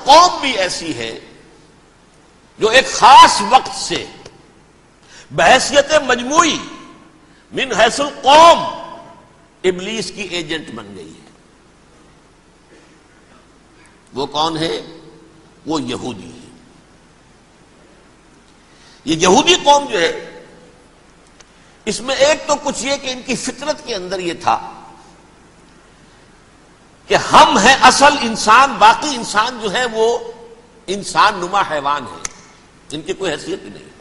قوم بھی ایسی ہے جو ایک خاص وقت سے بحیثیت مجموعی من حیث القوم ابلیس کی ایجنٹ بن گئی ہے. وہ کون ہے؟ وہ یہودی ہے. یہ یہودی قوم جو ہے، اس میں ایک تو کچھ یہ کہ ان کی فطرت کے اندر یہ تھا کہ ہم ہیں اصل انسان، باقی انسان جو ہے وہ انسان نما حیوان ہے، ان کی کوئی حیثیت ہی نہیں.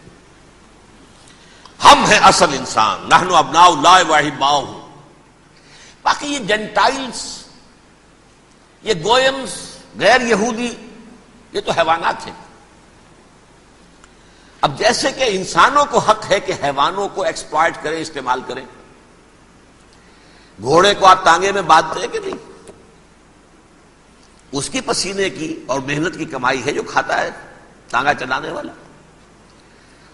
ہم ہیں اصل انسان، نحن ابناء اللہ واحباؤہ. باقی یہ جنٹائلز، یہ گوئمز، غیر یہودی، یہ تو حیوانات ہیں. اب جیسے کہ انسانوں کو حق ہے کہ حیوانوں کو ایکسپلائٹ کریں، استعمال کریں. گھوڑے کو آپ ٹانگے میں باندھ دیں کہ نہیں؟ اس کی پسینے کی اور محنت کی کمائی ہے جو کھاتا ہے ٹانگا چلانے والا.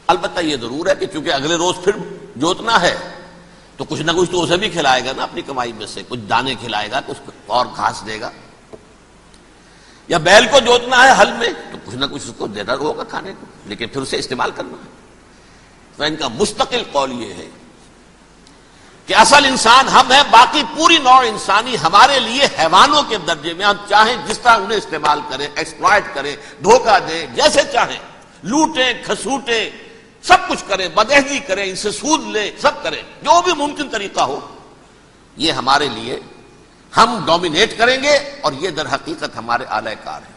البتہ یہ ضرور ہے کہ چونکہ اگلے روز پھر جوتنا ہے تو کچھ نہ کچھ تو اسے بھی کھلائے گا نا، اپنی کمائی میں سے کچھ دانے کھلائے گا، کچھ اور گھاس دے گا. یا بیل کو جوتنا ہے ہل میں تو کچھ نہ کچھ اس کو دینا ہوگا کھانے کو، لیکن پھر اسے استعمال کرنا ہے. تو ان کا مستقل قول یہ ہے کہ اصل انسان ہم ہیں، باقی پوری نوع انسانی ہمارے لیے حیوانوں کے درجے میں. ہم چاہیں جس طرح انہیں استعمال کریں، ایکسپلائٹ کریں، دھوکہ دیں، جیسے چاہیں، لوٹیں، کھسوٹیں، سب کچھ کریں، بدعہدی کریں، ان سے سود لیں، سب کریں، جو بھی ممکن طریقہ ہو. یہ ہمارے لیے ہم ڈومینیٹ کریں گے اور یہ در حقیقت ہمارے اعلی کار ہیں.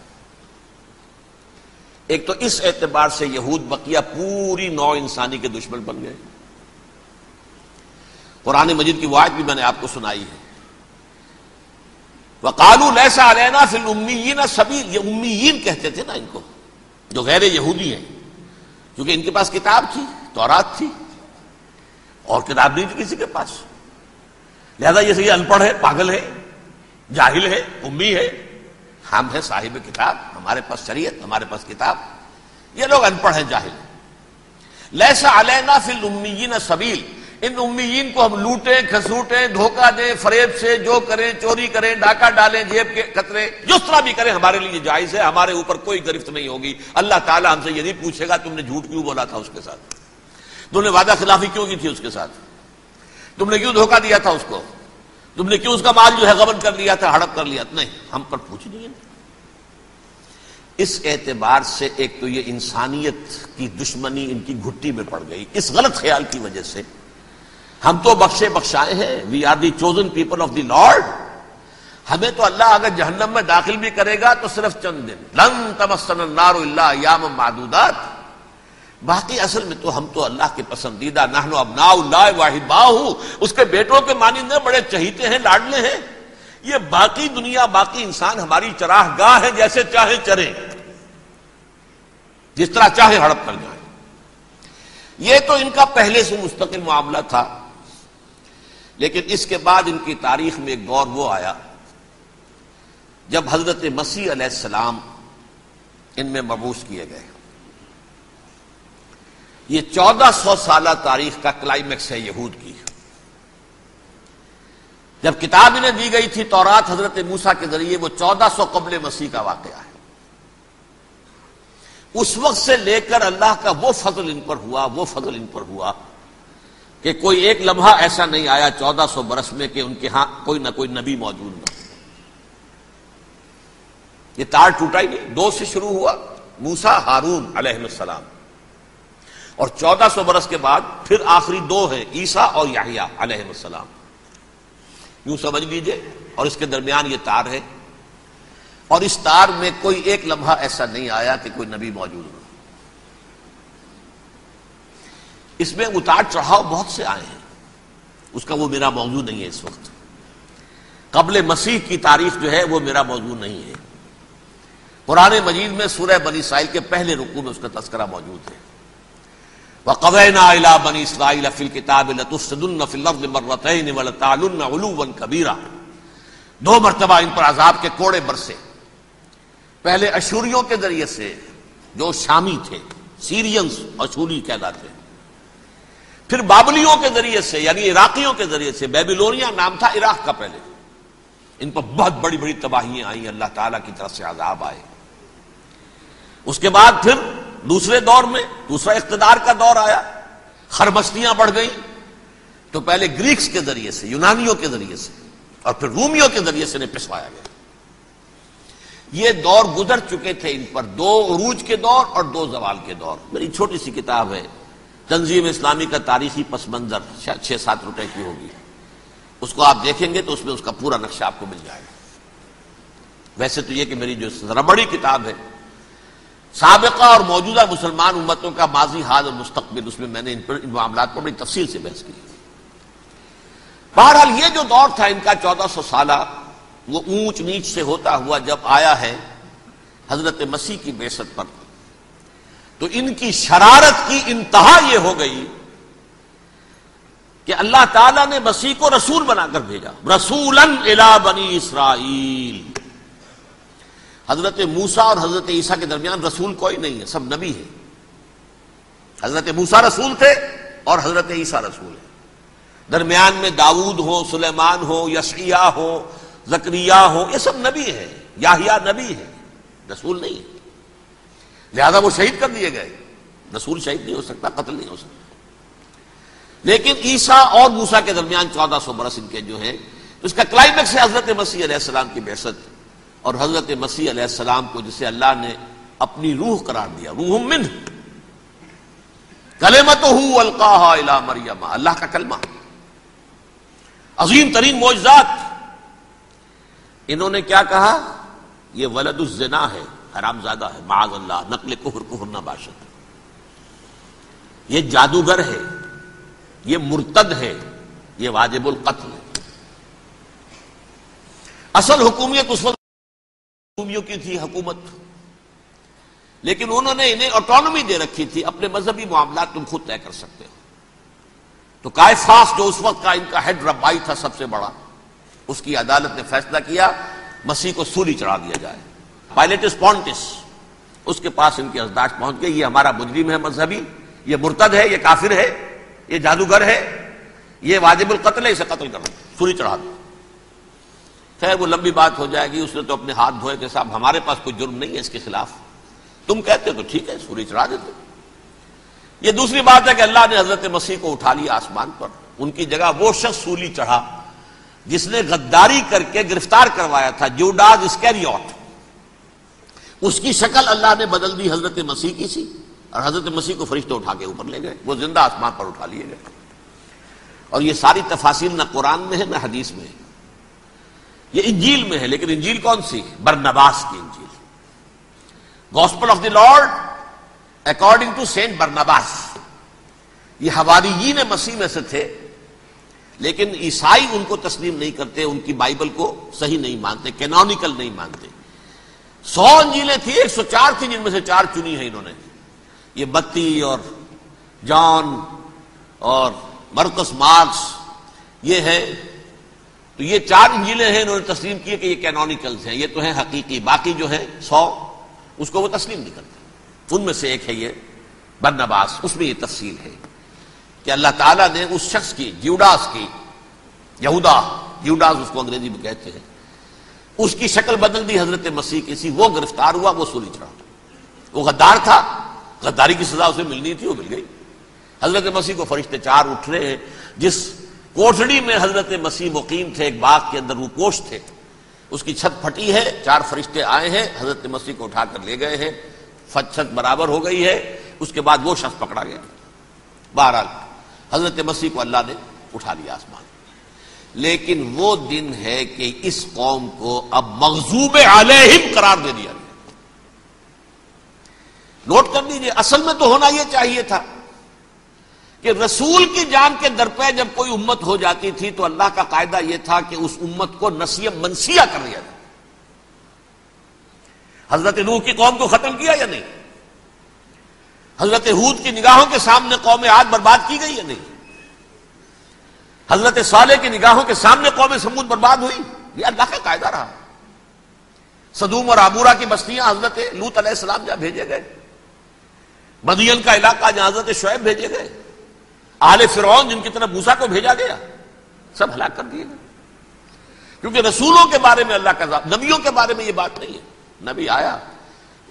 ایک تو اس اعتبار سے یہود بقیہ پوری نوع انسانی کے دشمن بن گئے. قرآن مجید کی وہ آیت بھی میں نے آپ کو سنائی ہے، وَقَالُوا لَيْسَ عَلَيْنَا فِي الْأُمِّيِّينَ سَبِيلٌ. یہ امیین کہتے تھے نا ان کو، جو غیر یہودی ہیں، کیونکہ ان کے پاس کتاب تھی، تورات تھی، اور کتاب نہیں تھی کسی کے پاس. لہذا یہ ان پڑھ ہے، پاگل ہے، جاہل ہے، امی ہے. ہم ہیں صاحب کتاب، ہمارے پاس شریعت، ہمارے پاس کتاب. یہ لوگ ان پڑھ ہیں، جاہل ہیں. لیس علینا فی الامیین سبیل. ان امیین کو ہم لوٹیں، کھسوٹیں، دھوکہ دیں، فریب سے جو کریں، چوری کریں، ڈاکہ ڈالیں، جیب کے قطرے، جس طرح بھی کریں ہمارے لیے جائز ہے. ہمارے اوپر کوئی گرفت نہیں ہوگی. اللہ تعالیٰ ہم سے یہ نہیں پوچھے گا تم نے جھوٹ کیوں بولا تھا اس کے ساتھ، تم نے وعدہ خلافی کیوں کی تھی اس کے ساتھ، تم نے کیوں دھوکہ دیا تھا اس کو، تم نے کیوں اس کا مال جو ہے غبن کر لیا تھا، ہڑپ کر لیا تھا. نہیں، ہم پر پوچھ نہیں ہے. اس اعتبار سے ایک تو یہ انسانیت کی دشمنی ان کی گھٹی میں پڑ گئی، اس غلط خیال کی وجہ سے. ہم تو بخشے بخشائے ہیں، we are the chosen people of the lord. ہمیں تو اللہ اگر جہنم میں داخل بھی کرے گا تو صرف چند دن، لن تمسنا النار الا ایاما معدودات. باقی اصل میں تو ہم تو اللہ کے پسندیدہ، نحن ابناء اللہ واحباؤہ، اس کے بیٹوں کے مانند بڑے چہیتے ہیں، لاڈلے ہیں. یہ باقی دنیا، باقی انسان ہماری چراہ گاہ ہے، جیسے چاہے چریں، جس طرح چاہے ہڑپ کر جائیں. یہ تو ان کا پہلے سے مستقل معاملہ تھا. لیکن اس کے بعد ان کی تاریخ میں ایک دور وہ آیا جب حضرت مسیح علیہ السلام ان میں مبعوث کیے گئے. یہ 1400 سالہ تاریخ کا کلائمیکس ہے یہود کی. جب کتاب انہیں دی گئی تھی تورات حضرت موسیٰ کے ذریعے، وہ 1400 قبل مسیح کا واقعہ ہے. اس وقت سے لے کر اللہ کا وہ فضل ان پر ہوا، وہ فضل ان پر ہوا کہ کوئی ایک لمحہ ایسا نہیں آیا 1400 برس میں کہ ان کے ہاں کوئی نہ کوئی نبی موجود نہ. یہ تار ٹوٹا ہی نہیں. 2 سے شروع ہوا، موسیٰ، ہارون علیہ السلام، اور 1400 برس کے بعد پھر آخری 2 ہیں، عیسیٰ اور یحییٰ علیہ السلام. یوں سمجھ لیجئے. اور اس کے درمیان یہ تار ہے، اور اس تار میں کوئی ایک لمحہ ایسا نہیں آیا کہ کوئی نبی موجود ہو. اس میں اتار چڑھاؤ بہت سے آئے ہیں، اس کا وہ میرا موضوع نہیں ہے اس وقت. قبل مسیح کی تاریخ جو ہے وہ میرا موضوع نہیں ہے. قرآن مجید میں سورہ بنی اسرائیل کے پہلے رکوع میں اس کا تذکرہ موجود ہے. وَقَضَيْنَا إِلَىٰ بَنِي إِسْرَائِيلَ فِي الْكِتَابِ لَتُفْسِدُنَّ فِي الْأَرْضِ مَرَّتَيْنِ وَلَتَعْلُنَّ عُلُوًّا كَبِيرًا. 2 مرتبہ ان پر عذاب کے کوڑے برسے. پہلے اشوریوں کے ذریعے سے جو شامی تھے، سیرینز اشوری کہلاتے ہیں. پھر بابلیوں کے ذریعے سے، یعنی عراقیوں کے ذریعے سے. بیبیلونیا نام تھا عراق کا پہلے. ان پر بہت بڑی بڑی تباہیاں آئیں، اللہ تعالیٰ کی طرف سے عذاب آئے. اس کے بعد پھر دوسرے دور میں دوسرا اقتدار کا دور آیا، خرمستیاں بڑھ گئیں، تو پہلے گریکس کے ذریعے سے، یونانیوں کے ذریعے سے، اور پھر رومیوں کے ذریعے سے انہیں پسوایا گیا۔ یہ دور گزر چکے تھے ان پر، دو عروج کے دور اور دو زوال کے دور۔ میری چھوٹی سی کتاب ہے تنظیم اسلامی کا تاریخی پس منظر، شاید 6-7 روپے کی ہوگی، اس کو آپ دیکھیں گے تو اس میں اس کا پورا نقشہ آپ کو مل جائے گا۔ ویسے تو یہ کہ میری جو ذرا بڑی کتاب ہے سابقہ اور موجودہ مسلمان امتوں کا ماضی، حال اور مستقبل، اس میں میں نے ان معاملات پر بڑی تفصیل سے بحث کی۔ بہرحال یہ جو دور تھا ان کا 1400 سالہ، وہ اونچ نیچ سے ہوتا ہوا جب آیا ہے حضرت مسیح کی بعثت پر، تو ان کی شرارت کی انتہا یہ ہو گئی کہ اللہ تعالیٰ نے مسیح کو رسول بنا کر بھیجا، رسولاً الی بنی اسرائیل۔ حضرت موسیٰ اور حضرت عیسیٰ کے درمیان رسول کوئی نہیں ہے، سب نبی ہے۔ حضرت موسیٰ رسول تھے اور حضرت عیسیٰ رسول ہے، درمیان میں داؤد ہو، سلیمان ہو، یشعیاء ہو، زکریا ہو، یہ سب نبی ہے، یحییٰ نبی ہے، رسول نہیں ہے۔ لہذا وہ شہید کر دیے گئے، رسول شہید نہیں ہو سکتا، قتل نہیں ہو سکتا۔ لیکن عیسیٰ اور موسیٰ کے درمیان 1400 برس ان کے جو ہیں، اس کا کلائمیکس ہے حضرت مسیح علیہ السلام کی بعثت، اور حضرت مسیح علیہ السلام کو جسے اللہ نے اپنی روح قرار دیا، روح منہ، کلمتہ القاہا الی مریم، اللہ کا کلمہ، عظیم ترین معجزات۔ انہوں نے کیا کہا؟ یہ ولد الزنا ہے، حرام زادہ ہے، معاذ اللہ، نقل کفر نہ باشد، یہ جادوگر ہے، یہ مرتد ہے، یہ واجب القتل ہے۔ اصل حکومت اس وقت رومیوں کی تھی حکومت، لیکن انہوں نے انہیں آٹونومی دے رکھی تھی، اپنے مذہبی معاملات تم خود طے کر سکتے ہو۔ تو قائفاس جو اس وقت کا ان کا ہیڈ ربائی تھا سب سے بڑا، اس کی عدالت نے فیصلہ کیا مسیح کو سولی چڑھا دیا جائے۔ پائلیٹس پونٹس، اس کے پاس ان کی یادداشت پہنچ گئی، یہ ہمارا مجرم ہے مذہبی، یہ مرتد ہے، یہ کافر ہے، یہ جادوگر ہے، یہ واجب القتل ہے، اسے قتل کرو، سولی چڑھا دو۔ خیر وہ لمبی بات ہو جائے گی، اس نے تو اپنے ہاتھ دھوئے کہ صاحب ہمارے پاس کوئی جرم نہیں ہے اس کے خلاف، تم کہتے ہو تو ٹھیک ہے، سولی چڑھا دیتے۔ یہ دوسری بات ہے کہ اللہ نے حضرت مسیح کو اٹھا لیا آسمان پر، ان کی جگہ وہ شخص سولی چڑھا جس نے غداری کر کے گرفتار کروایا تھا، جوڈاس اسکیریوٹ، اس کی شکل اللہ نے بدل دی حضرت مسیح کی سی، اور حضرت مسیح کو فرشتے اٹھا کے اوپر لے گئے، وہ زندہ آسمان پر اٹھا لیے گئے۔ اور یہ ساری تفاصیل نہ قرآن میں ہے نہ حدیث میں ہے، یہ انجیل میں ہے، لیکن انجیل کون سی؟ برنباس کی انجیل، gospel of the lord according to saint Barnabas. یہ حواریین مسیح میں سے تھے، لیکن عیسائی ان کو تسلیم نہیں کرتے، ان کی بائبل کو صحیح نہیں مانتے، کینونیکل نہیں مانتے۔ 100 انجیلیں تھیں، 104 تھی، جن میں سے 4 چنی ہیں انہوں نے، یہ متی اور جان اور مرکس مارکس، یہ ہے، تو یہ 4 انجیلیں ہیں، انہوں نے تسلیم کیے کہ یہ کینونیکلز ہیں، یہ تو ہیں حقیقی، باقی جو ہے 100 اس کو وہ تسلیم نہیں کرتے۔ ان میں سے ایک ہے یہ برنباس، اس میں یہ تفصیل ہے کہ اللہ تعالیٰ نے اس شخص کی، جیوڈاس کی، یہودا، جیوڈاس اس کو انگریزی میں کہتے ہیں، اس کی شکل بدل دی حضرت مسیح کی سی، وہ گرفتار ہوا، وہ سولی چڑھا، وہ غدار تھا، غداری کی سزا اسے ملنی تھی، وہ مل گئی۔ حضرت مسیح کو فرشتے 4 اٹھ رہے ہیں، جس کوٹڑی میں حضرت مسیح مقیم تھے، ایک باغ کے اندر وہ کوش تھے، اس کی چھت پھٹی ہے، 4 فرشتے آئے ہیں، حضرت مسیح کو اٹھا کر لے گئے ہیں، چھت برابر ہو گئی ہے، اس کے بعد وہ شخص پکڑا گیا۔ بہرحال حضرت مسیح کو اللہ نے اٹھا لیا آسمان، لیکن وہ دن ہے کہ اس قوم کو اب مغضوب علیہم قرار دے دیا گیا۔ نوٹ کر لیجیے، اصل میں تو ہونا یہ چاہیے تھا کہ رسول کی جان کے در پہ جب کوئی امت ہو جاتی تھی تو اللہ کا قاعدہ یہ تھا کہ اس امت کو نسیہ منسیہ کر دیا جائے۔ حضرت نوح کی قوم کو ختم کیا یا نہیں؟ حضرت ہود کی نگاہوں کے سامنے قوم عاد برباد کی گئی یا نہیں؟ حضرت صالح کی نگاہوں کے سامنے قوم سمود برباد ہوئی، یہ اللہ کا قاعدہ رہا۔ سدوم اور عبورہ کی بستیاں حضرت لوط علیہ السلام جہاں بھیجے گئے، مدین کا علاقہ جہاں حضرت شعیب بھیجے گئے، آل فرعون جن کی طرف موسیٰ کو بھیجا گیا، سب ہلاک کر دیے گئے، کیونکہ رسولوں کے بارے میں اللہ کا نبیوں کے بارے میں یہ بات نہیں ہے۔ نبی آیا،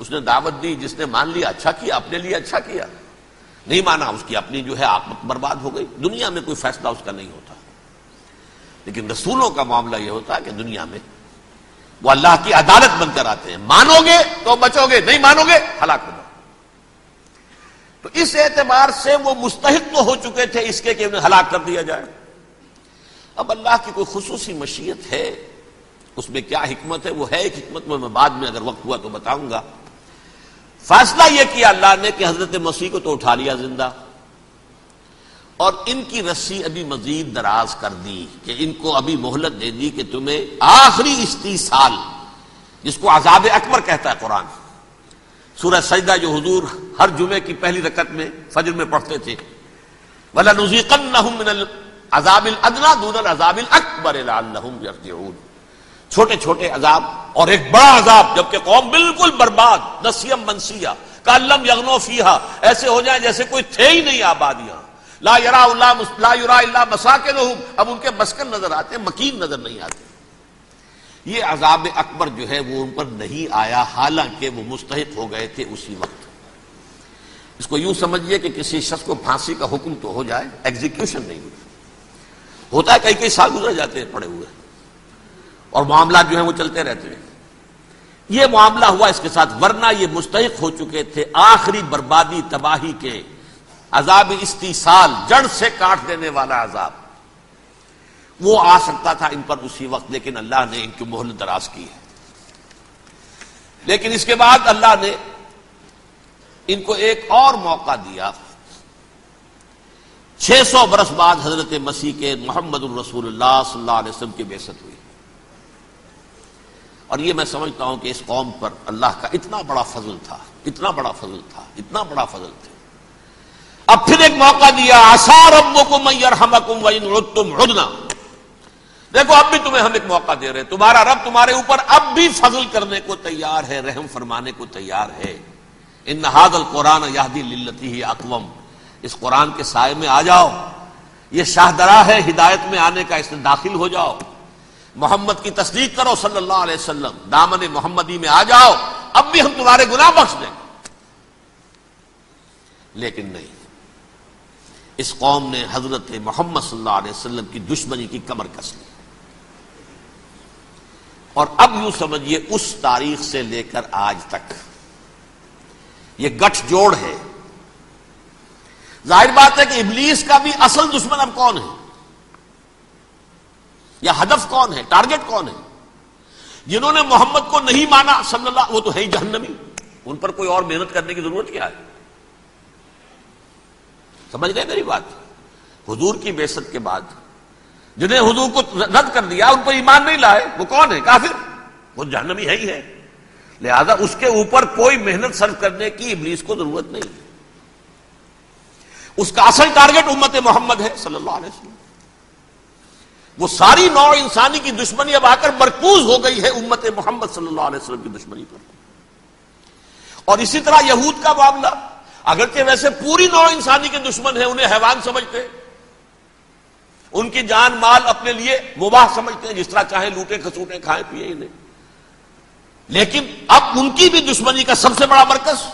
اس نے دعوت دی، جس نے مان لیا اچھا کیا، اپنے لیے اچھا کیا، نہیں مانا اس کی اپنی جو ہے عاقبت برباد ہو گئی۔ دنیا میں کوئی فیصلہ اس کا نہیں ہوتا، لیکن رسولوں کا معاملہ یہ ہوتا ہے کہ دنیا میں وہ اللہ کی عدالت بن کر آتے ہیں، مانو گے تو بچو گے، نہیں مانو گے ہلاک ہو جاؤ۔ تو اس اعتبار سے وہ مستحق تو ہو چکے تھے اس کے کہ انہیں ہلاک کر دیا جائے۔ اب اللہ کی کوئی خصوصی مشیت ہے، اس میں کیا حکمت ہے، وہ ہے ایک حکمت میں بعد میں اگر وقت ہوا تو بتاؤں گا۔ فیصلہ یہ کیا اللہ نے کہ حضرت مسیح کو تو اٹھا لیا زندہ، اور ان کی رسی ابھی مزید دراز کر دی کہ ان کو ابھی مہلت دے دی کہ تمہیں آخری استیصال، جس کو عذاب اکبر کہتا ہے قرآن، سورہ سجدہ جو حضور ہر جمعے کی پہلی رکعت میں فجر میں پڑھتے تھے، وَلَنُذِيقَنَّهُم مِّنَ الْعَذَابِ الْأَدْنَىٰ دُونَ الْعَذَابِ الْأَكْبَرِ لَعَلَّهُمْ يَرْجِعُونَ۔ چھوٹے چھوٹے عذاب اور ایک بڑا عذاب، جبکہ قوم بالکل برباد، نسیم منسیہ کأن لم یغنوا فیہا، ایسے ہو جائیں جیسے کوئی تھے ہی نہیں آبادیاں، لا یرا الا مساکنہم، اب ان کے مسکن نظر آتے ہیں، مکین نظر نہیں آتے۔ یہ عذاب اکبر جو ہے وہ ان پر نہیں آیا، حالانکہ وہ مستحق ہو گئے تھے اسی وقت۔ اس کو یوں سمجھیے کہ کسی شخص کو پھانسی کا حکم تو ہو جائے، ایگزیکیوشن نہیں ہوتا ہے، کئی سال گزر جاتے ہیں پڑے ہوئے، اور معاملات جو ہیں وہ چلتے رہتے ہیں۔ یہ معاملہ ہوا اس کے ساتھ، ورنہ یہ مستحق ہو چکے تھے آخری بربادی تباہی کے، عذاب استیصال، جڑ سے کاٹ دینے والا عذاب، وہ آ سکتا تھا ان پر اسی وقت، لیکن اللہ نے ان کی مہلت دراز کی ہے۔ لیکن اس کے بعد اللہ نے ان کو ایک اور موقع دیا۔ 600 برس بعد حضرت مسیح کے محمد الرسول اللہ صلی اللہ علیہ وسلم کی بعثت ہوئی، اور یہ میں سمجھتا ہوں کہ اس قوم پر اللہ کا اتنا بڑا فضل تھا، اتنا بڑا فضل تھا، اتنا بڑا فضل تھا۔ اب پھر ایک موقع دیا، عسیٰ ربکم ان یرحمکم وان عدتم عدنا، دیکھو اب بھی تمہیں ہم ایک موقع دے رہے ہیں، تمہارا رب تمہارے اوپر اب بھی فضل کرنے کو تیار ہے، رحم فرمانے کو تیار ہے۔ ان ھذا القرآن یہدی للتی ہی اقوم، اس قرآن کے سائے میں آ جاؤ، یہ شاہدرا ہے ہدایت میں آنے کا، اس میں داخل ہو جاؤ، محمد کی تصدیق کرو صلی اللہ علیہ وسلم، دامن محمدی میں آ جاؤ، اب بھی ہم تمہارے گناہ بخش دیں۔ لیکن نہیں، اس قوم نے حضرت محمد صلی اللہ علیہ وسلم کی دشمنی کی کمر کس لی، اور اب یوں سمجھیے اس تاریخ سے لے کر آج تک یہ گٹھ جوڑ ہے۔ ظاہر بات ہے کہ ابلیس کا بھی اصل دشمن اب کون ہے، یا ہدف کون ہے، ٹارگٹ کون ہے؟ جنہوں نے محمد کو نہیں مانا صلی اللہ، وہ تو ہے ہی جہنمی، ان پر کوئی اور محنت کرنے کی ضرورت کیا ہے؟ سمجھ رہے میری بات؟ حضور کی بعثت کے بعد جنہیں حضور کو رد کر دیا، ان پر ایمان نہیں لائے، وہ کون ہے؟ کافر، وہ جہنمی ہے ہی ہے۔ لہذا اس کے اوپر کوئی محنت صرف کرنے کی ابلیس کو ضرورت نہیں ہے، اس کا اصل ٹارگٹ امت محمد ہے صلی اللہ علیہ وسلم۔ وہ ساری نوع انسانی کی دشمنی اب آ کر مرکوز ہو گئی ہے امت محمد صلی اللہ علیہ وسلم کی دشمنی پر۔ اور اسی طرح یہود کا معاملہ، اگرچہ ویسے پوری نوع انسانی کے دشمن ہیں، انہیں حیوان سمجھتے، ان کی جان مال اپنے لیے مباح سمجھتے ہیں، جس طرح چاہیں لوٹے کھسوٹے کھائیں پیئے انہیں، لیکن اب ان کی بھی دشمنی کا سب سے بڑا مرکز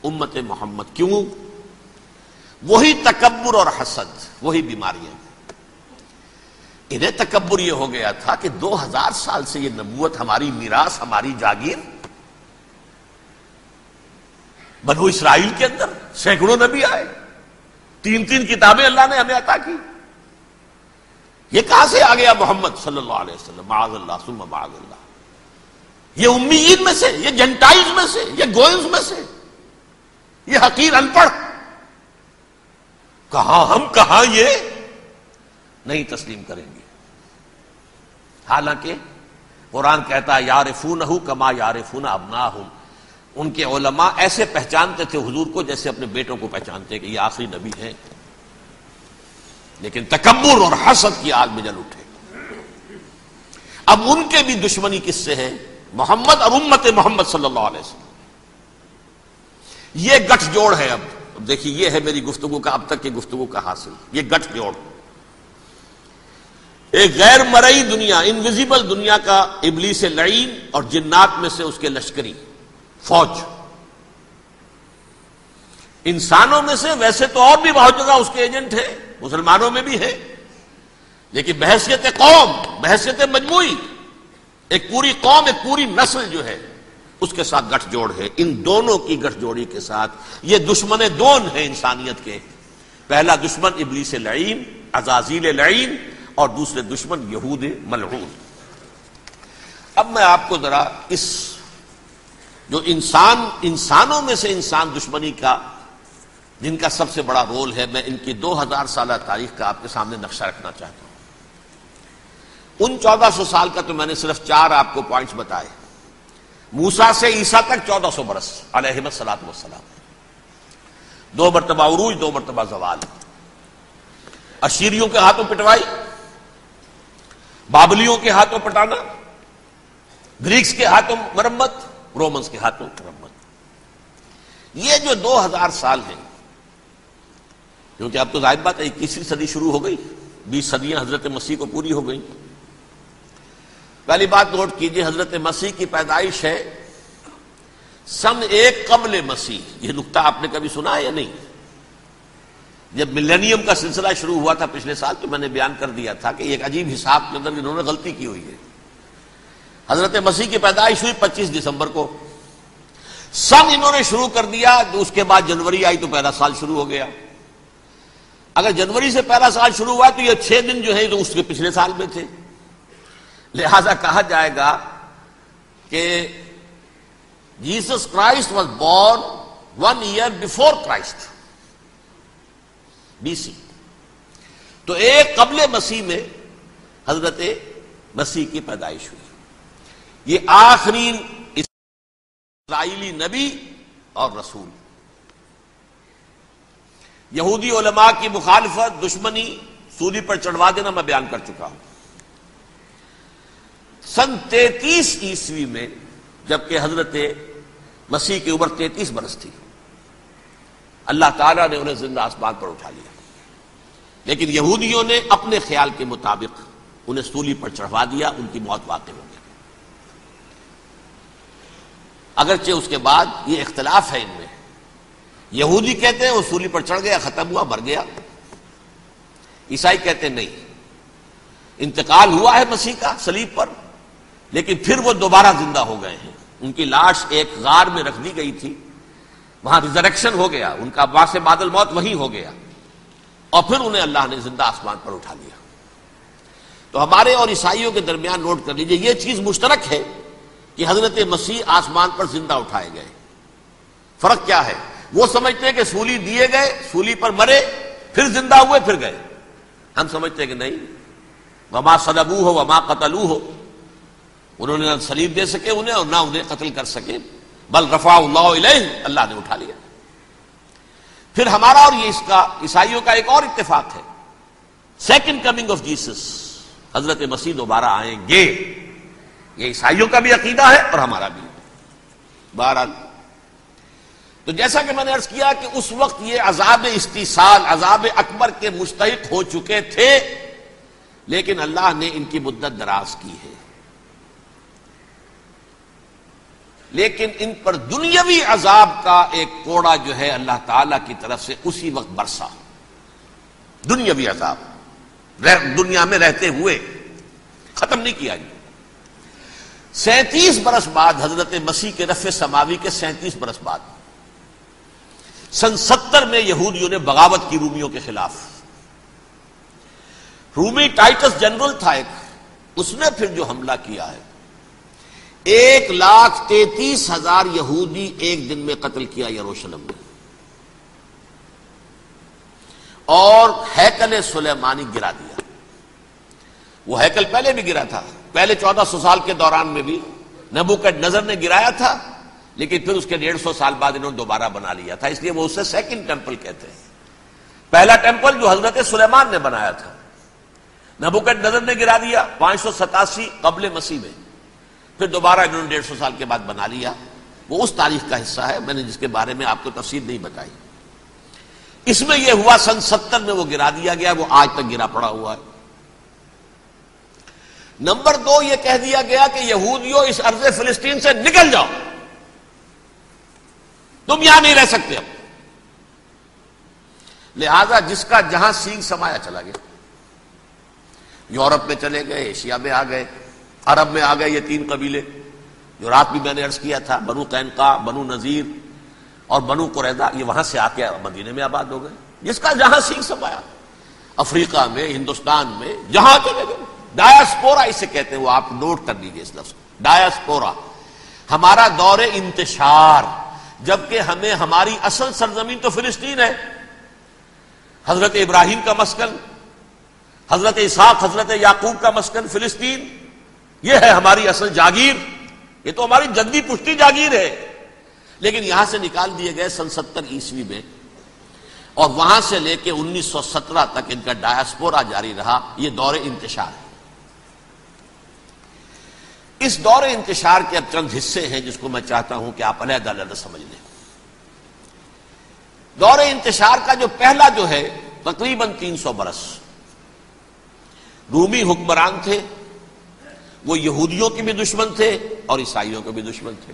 امت محمد۔ کیوں؟ وہی تکبر اور حسد، وہی بیماریاں۔ انہیں تکبر یہ ہو گیا تھا کہ 2000 سال سے یہ نبوت ہماری میراث، ہماری جاگیر، بنو اسرائیل کے اندر سینکڑوں نبی آئے، 3 کتابیں اللہ نے ہمیں عطا کی، یہ کہاں سے آ گیا محمد صلی اللہ علیہ وسلم؟ معاذ اللہ ثم معاذ اللہ، یہ امیین میں سے، یہ جنٹائلز میں سے، یہ گوئنز میں سے، یہ حقیر ان پڑھ، کہاں ہم کہاں یہ نہیں تسلیم کریں گے۔ حالانکہ قرآن کہتا ہے یعرفونہ کما یعرفون ابناہم، ان کے علماء ایسے پہچانتے تھے حضور کو جیسے اپنے بیٹوں کو پہچانتے کہ یہ آخری نبی ہیں، لیکن تکبر اور حسد کی آگ میں جل اٹھے۔ اب ان کے بھی دشمنی کس سے ہے؟ محمد اور امت محمد صلی اللہ علیہ وسلم۔ یہ گٹھ جوڑ ہے۔ اب دیکھیے، یہ ہے میری گفتگو کا اب تک کی گفتگو کا حاصل، یہ گٹھ جوڑ، ایک غیر مرئی دنیا، انویزیبل دنیا کا ابلیس لعین اور جنات میں سے اس کے لشکری، فوج. انسانوں میں سے ویسے تو اور بھی بہت جگہ اس کے ایجنٹ ہیں، مسلمانوں میں بھی ہے، لیکن بحیثیت قوم، بحیثیت مجموعی، ایک پوری قوم، ایک پوری نسل جو ہے اس کے ساتھ گٹھ جوڑ ہے. ان دونوں کی گٹھ جوڑی کے ساتھ یہ دشمن دون ہیں انسانیت کے. پہلا دشمن ابلیس لعین، عزازیل لعین، اور دوسرے دشمن یہود ملعون. اب میں آپ کو ذرا اس جو انسانوں میں سے انسان دشمنی کا جن کا سب سے بڑا رول ہے، میں ان کی 2000 سالہ تاریخ کا آپ کے سامنے نقشہ رکھنا چاہتا ہوں. ان 1400 سال کا تو میں نے صرف 4 آپ کو پوائنٹس بتائے. موسیٰ سے عیسیٰ تک 1400 برس علیہ الصلوۃ والسلام. 2 مرتبہ عروج، 2 مرتبہ زوال. اشیریوں کے ہاتھوں پٹوائی، بابلیوں کے ہاتھوں پٹانا، گریکس کے ہاتھوں مرمت، رومنس کے ہاتھوں مرمت. یہ جو 2000 سال ہیں، کیونکہ اب تو ظاہر بات ہے 21ویں صدی شروع ہو گئی، 20 صدیاں حضرت مسیح کو پوری ہو گئی. پہلی بات نوٹ کیجئے، حضرت مسیح کی پیدائش ہے سن 1 قبل مسیح. یہ نقطہ آپ نے کبھی سنا ہے یا نہیں؟ جب ملینیم کا سلسلہ شروع ہوا تھا پچھلے سال تو میں نے بیان کر دیا تھا کہ ایک عجیب حساب کے اندر انہوں نے غلطی کی ہوئی ہے. حضرت مسیح کی پیدائش ہوئی 25 دسمبر کو. سن انہوں نے شروع کر دیا، تو اس کے بعد جنوری آئی تو پہلا سال شروع ہو گیا. اگر جنوری سے پہلا سال شروع ہوا تو یہ 6 دن جو ہے تو اس کے پچھلے سال میں تھے. لہذا کہا جائے گا کہ Jesus Christ was born 1 year before Christ, BC. تو 1 قبل مسیح میں حضرت مسیح کی پیدائش ہوئی. یہ آخری اسرائیلی نبی اور رسول. یہودی علماء کی مخالفت، دشمنی، سولی پر چڑھوا دینا میں بیان کر چکا ہوں. سن 33 عیسوی میں جبکہ حضرت مسیح کی عمر 33 برس تھی، اللہ تعالیٰ نے انہیں زندہ آسمان پر اٹھا لیا. لیکن یہودیوں نے اپنے خیال کے مطابق انہیں سولی پر چڑھوا دیا، ان کی موت واقع ہو گئی. اگرچہ اس کے بعد یہ اختلاف ہے ان میں. یہودی کہتے ہیں وہ سولی پر چڑھ گیا، ختم ہوا، مر گیا. عیسائی کہتے ہیں نہیں، انتقال ہوا ہے مسیح کا صلیب پر، لیکن پھر وہ دوبارہ زندہ ہو گئے ہیں. ان کی لاش ایک غار میں رکھ دی گئی تھی، وہاں ریزریکشن ہو گیا، ان کا باعث بعد الموت وہی ہو گیا، اور پھر انہیں اللہ نے زندہ آسمان پر اٹھا لیا. تو ہمارے اور عیسائیوں کے درمیان نوٹ کر لیجئے یہ چیز مشترک ہے کہ حضرت مسیح آسمان پر زندہ اٹھائے گئے. فرق کیا ہے؟ وہ سمجھتے ہیں کہ سولی دیے گئے، سولی پر مرے، پھر زندہ ہوئے، پھر گئے. ہم سمجھتے ہیں کہ نہیں، وما صلبوہ وما قتلوہ، انہوں نے نہ صلیب دے سکے انہیں اور نہ انہیں قتل کر سکے، بل رفع اللہ الیہ، اللہ نے اٹھا لیا. پھر ہمارا اور یہ اس کا عیسائیوں کا ایک اور اتفاق ہے، سیکنڈ کمنگ آف جیسس، حضرت مسیح دوبارہ آئیں گے. یہ عیسائیوں کا بھی عقیدہ ہے اور ہمارا بھی. بہرحال تو جیسا کہ میں نے عرض کیا کہ اس وقت یہ عذاب استیصال، عذاب اکبر کے مستحق ہو چکے تھے، لیکن اللہ نے ان کی مدت دراز کی ہے. لیکن ان پر دنیاوی عذاب کا ایک کوڑا جو ہے اللہ تعالی کی طرف سے اسی وقت برسا. دنیاوی عذاب دنیا میں رہتے ہوئے ختم نہیں کیا. 37 برس بعد حضرت مسیح کے رفع سماوی کے 37 برس بعد سن 70 میں یہودیوں نے بغاوت کی رومیوں کے خلاف. رومی ٹائٹس جنرل تھا ایک، اس نے پھر جو حملہ کیا ہے 1,33,000 یہودی ایک دن میں قتل کیا یروشلم میں، اور ہیکل سلیمانی گرا دیا. وہ ہیکل پہلے بھی گرا تھا، پہلے 1400 سال کے دوران میں بھی نبوکڈنیزر نے گرایا تھا، لیکن پھر اس کے 150 سال بعد انہوں نے دوبارہ بنا لیا تھا، اس لیے وہ اسے سیکنڈ ٹیمپل کہتے ہیں. پہلا ٹیمپل جو حضرت سلیمان نے بنایا تھا نبوکڈنیزر نے گرا دیا 587 قبل مسیح میں، پھر دوبارہ انہوں نے 150 سال کے بعد بنا لیا. وہ اس تاریخ کا حصہ ہے، میں نے جس کے بارے میں آپ کو تفصیل نہیں بتائی. اس میں یہ ہوا سن 70 میں وہ گرا دیا گیا، وہ آج تک گرا پڑا ہوا ہے. نمبر 2 یہ کہہ دیا گیا کہ یہودیوں اس ارض فلسطین سے نکل جاؤ. تم یہاں نہیں رہ سکتے اب. لہذا جس کا جہاں سینگ سمایا چلا گیا. یورپ میں چلے گئے، ایشیا میں آ گئے، عرب میں آ گئے. یہ 3 قبیلے جو رات بھی میں نے عرض کیا تھا، بنو قینقاع، بنو نذیر اور بنو قریظہ، یہ وہاں سے آ کے مدینے میں آباد ہو گئے. جس کا جہاں سینگ سمایا، افریقہ میں، ہندوستان میں، جہاں چلے گئے. ڈایاسپورا اسے کہتے ہیں، وہ آپ نوٹ کر لیجیے اس لفظ کو، ڈایاسپورا. ہمارا دور انتشار، جبکہ ہمیں ہماری اصل سرزمین تو فلسطین ہے، حضرت ابراہیم کا مسکن، حضرت اسحاق، حضرت یعقوب کا مسکن فلسطین. یہ ہے ہماری اصل جاگیر، یہ تو ہماری جدی پشتی جاگیر ہے. لیکن یہاں سے نکال دیے گئے سن 70 عیسوی میں، اور وہاں سے لے کے 1917 تک ان کا ڈایاسپورا جاری رہا. یہ دور انتشار ہے. اس دور انتشار کے اب چند حصے ہیں جس کو میں چاہتا ہوں کہ آپ علیحدہ علیحدہ سمجھ لیں. دور انتشار کا جو پہلا جو ہے تقریباً 300 برس رومی حکمران تھے. وہ یہودیوں کے بھی دشمن تھے اور عیسائیوں کے بھی دشمن تھے.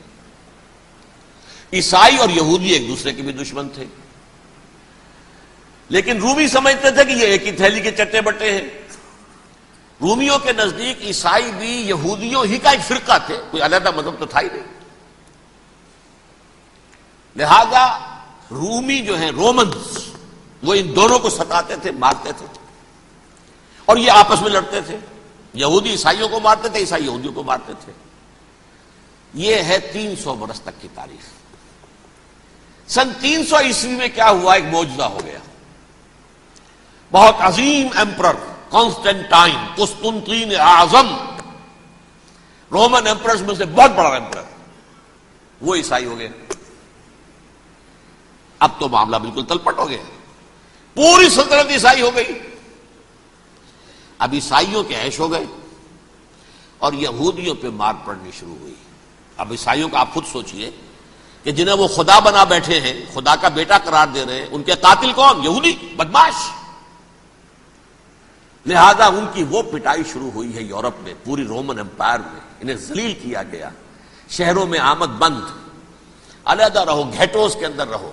عیسائی اور یہودی ایک دوسرے کے بھی دشمن تھے. لیکن رومی سمجھتے تھے کہ یہ ایک ہی تھیلی کے چٹے بٹے ہیں. رومیوں کے نزدیک عیسائی بھی یہودیوں ہی کا ایک فرقہ تھے، کوئی علیحدہ مذہب تو تھا ہی نہیں. لہذا رومی جو ہیں رومنز، وہ ان دونوں کو ستاتے تھے، مارتے تھے، اور یہ آپس میں لڑتے تھے. یہودی عیسائیوں کو مارتے تھے، عیسائی یہودیوں کو مارتے تھے. یہ ہے 300 برس تک کی تاریخ. سن 300 عیسوی میں کیا ہوا؟ ایک معجزہ ہو گیا. بہت عظیم ایمپرر کانسٹینٹائن، قسطنطین اعظم، رومن ایمپررز میں سے بہت بڑا ایمپرر، وہ عیسائی ہو گئے. اب تو معاملہ بالکل تلپٹ ہو گیا. پوری سلطنت عیسائی ہو گئی. اب عیسائیوں کے عیش ہو گئے اور یہودیوں پہ مار پڑنی شروع ہوئی. اب عیسائیوں کا آپ خود سوچئے کہ جنہیں وہ خدا بنا بیٹھے ہیں، خدا کا بیٹا قرار دے رہے ہیں، ان کے قاتل کون؟ یہودی بدماش. لہذا ان کی وہ پٹائی شروع ہوئی ہے یورپ میں، پوری رومن امپائر میں. انہیں ذلیل کیا گیا. شہروں میں آمد بند، علیحدہ رہو، گھیٹوز کے اندر رہو.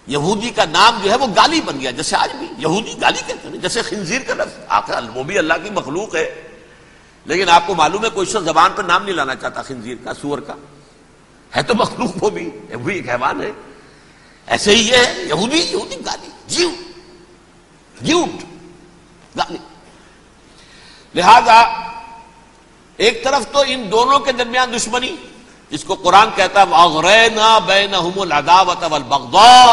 یہودی کا نام جو ہے وہ گالی بن گیا. جیسے آج بھی یہودی گالی کہتے ہیں، جیسے خنزیر کا لفظ. آخر وہ بھی اللہ کی مخلوق ہے، لیکن آپ کو معلوم ہے کوئی شخص زبان پر نام نہیں لانا چاہتا خنزیر کا، سور کا. ہے تو مخلوق، وہ بھی ایک حیوان ہے. ایسے ہی یہ ہے یہودی، یہودی گالی، جیوٹ گالی. لہذا ایک طرف تو ان دونوں کے درمیان دشمنی، جس کو قرآن کہتا ہے وَأَغْرَيْنَا بَيْنَهُمُ الْعَدَاوَةَ وَالْبَغْضَاءَ،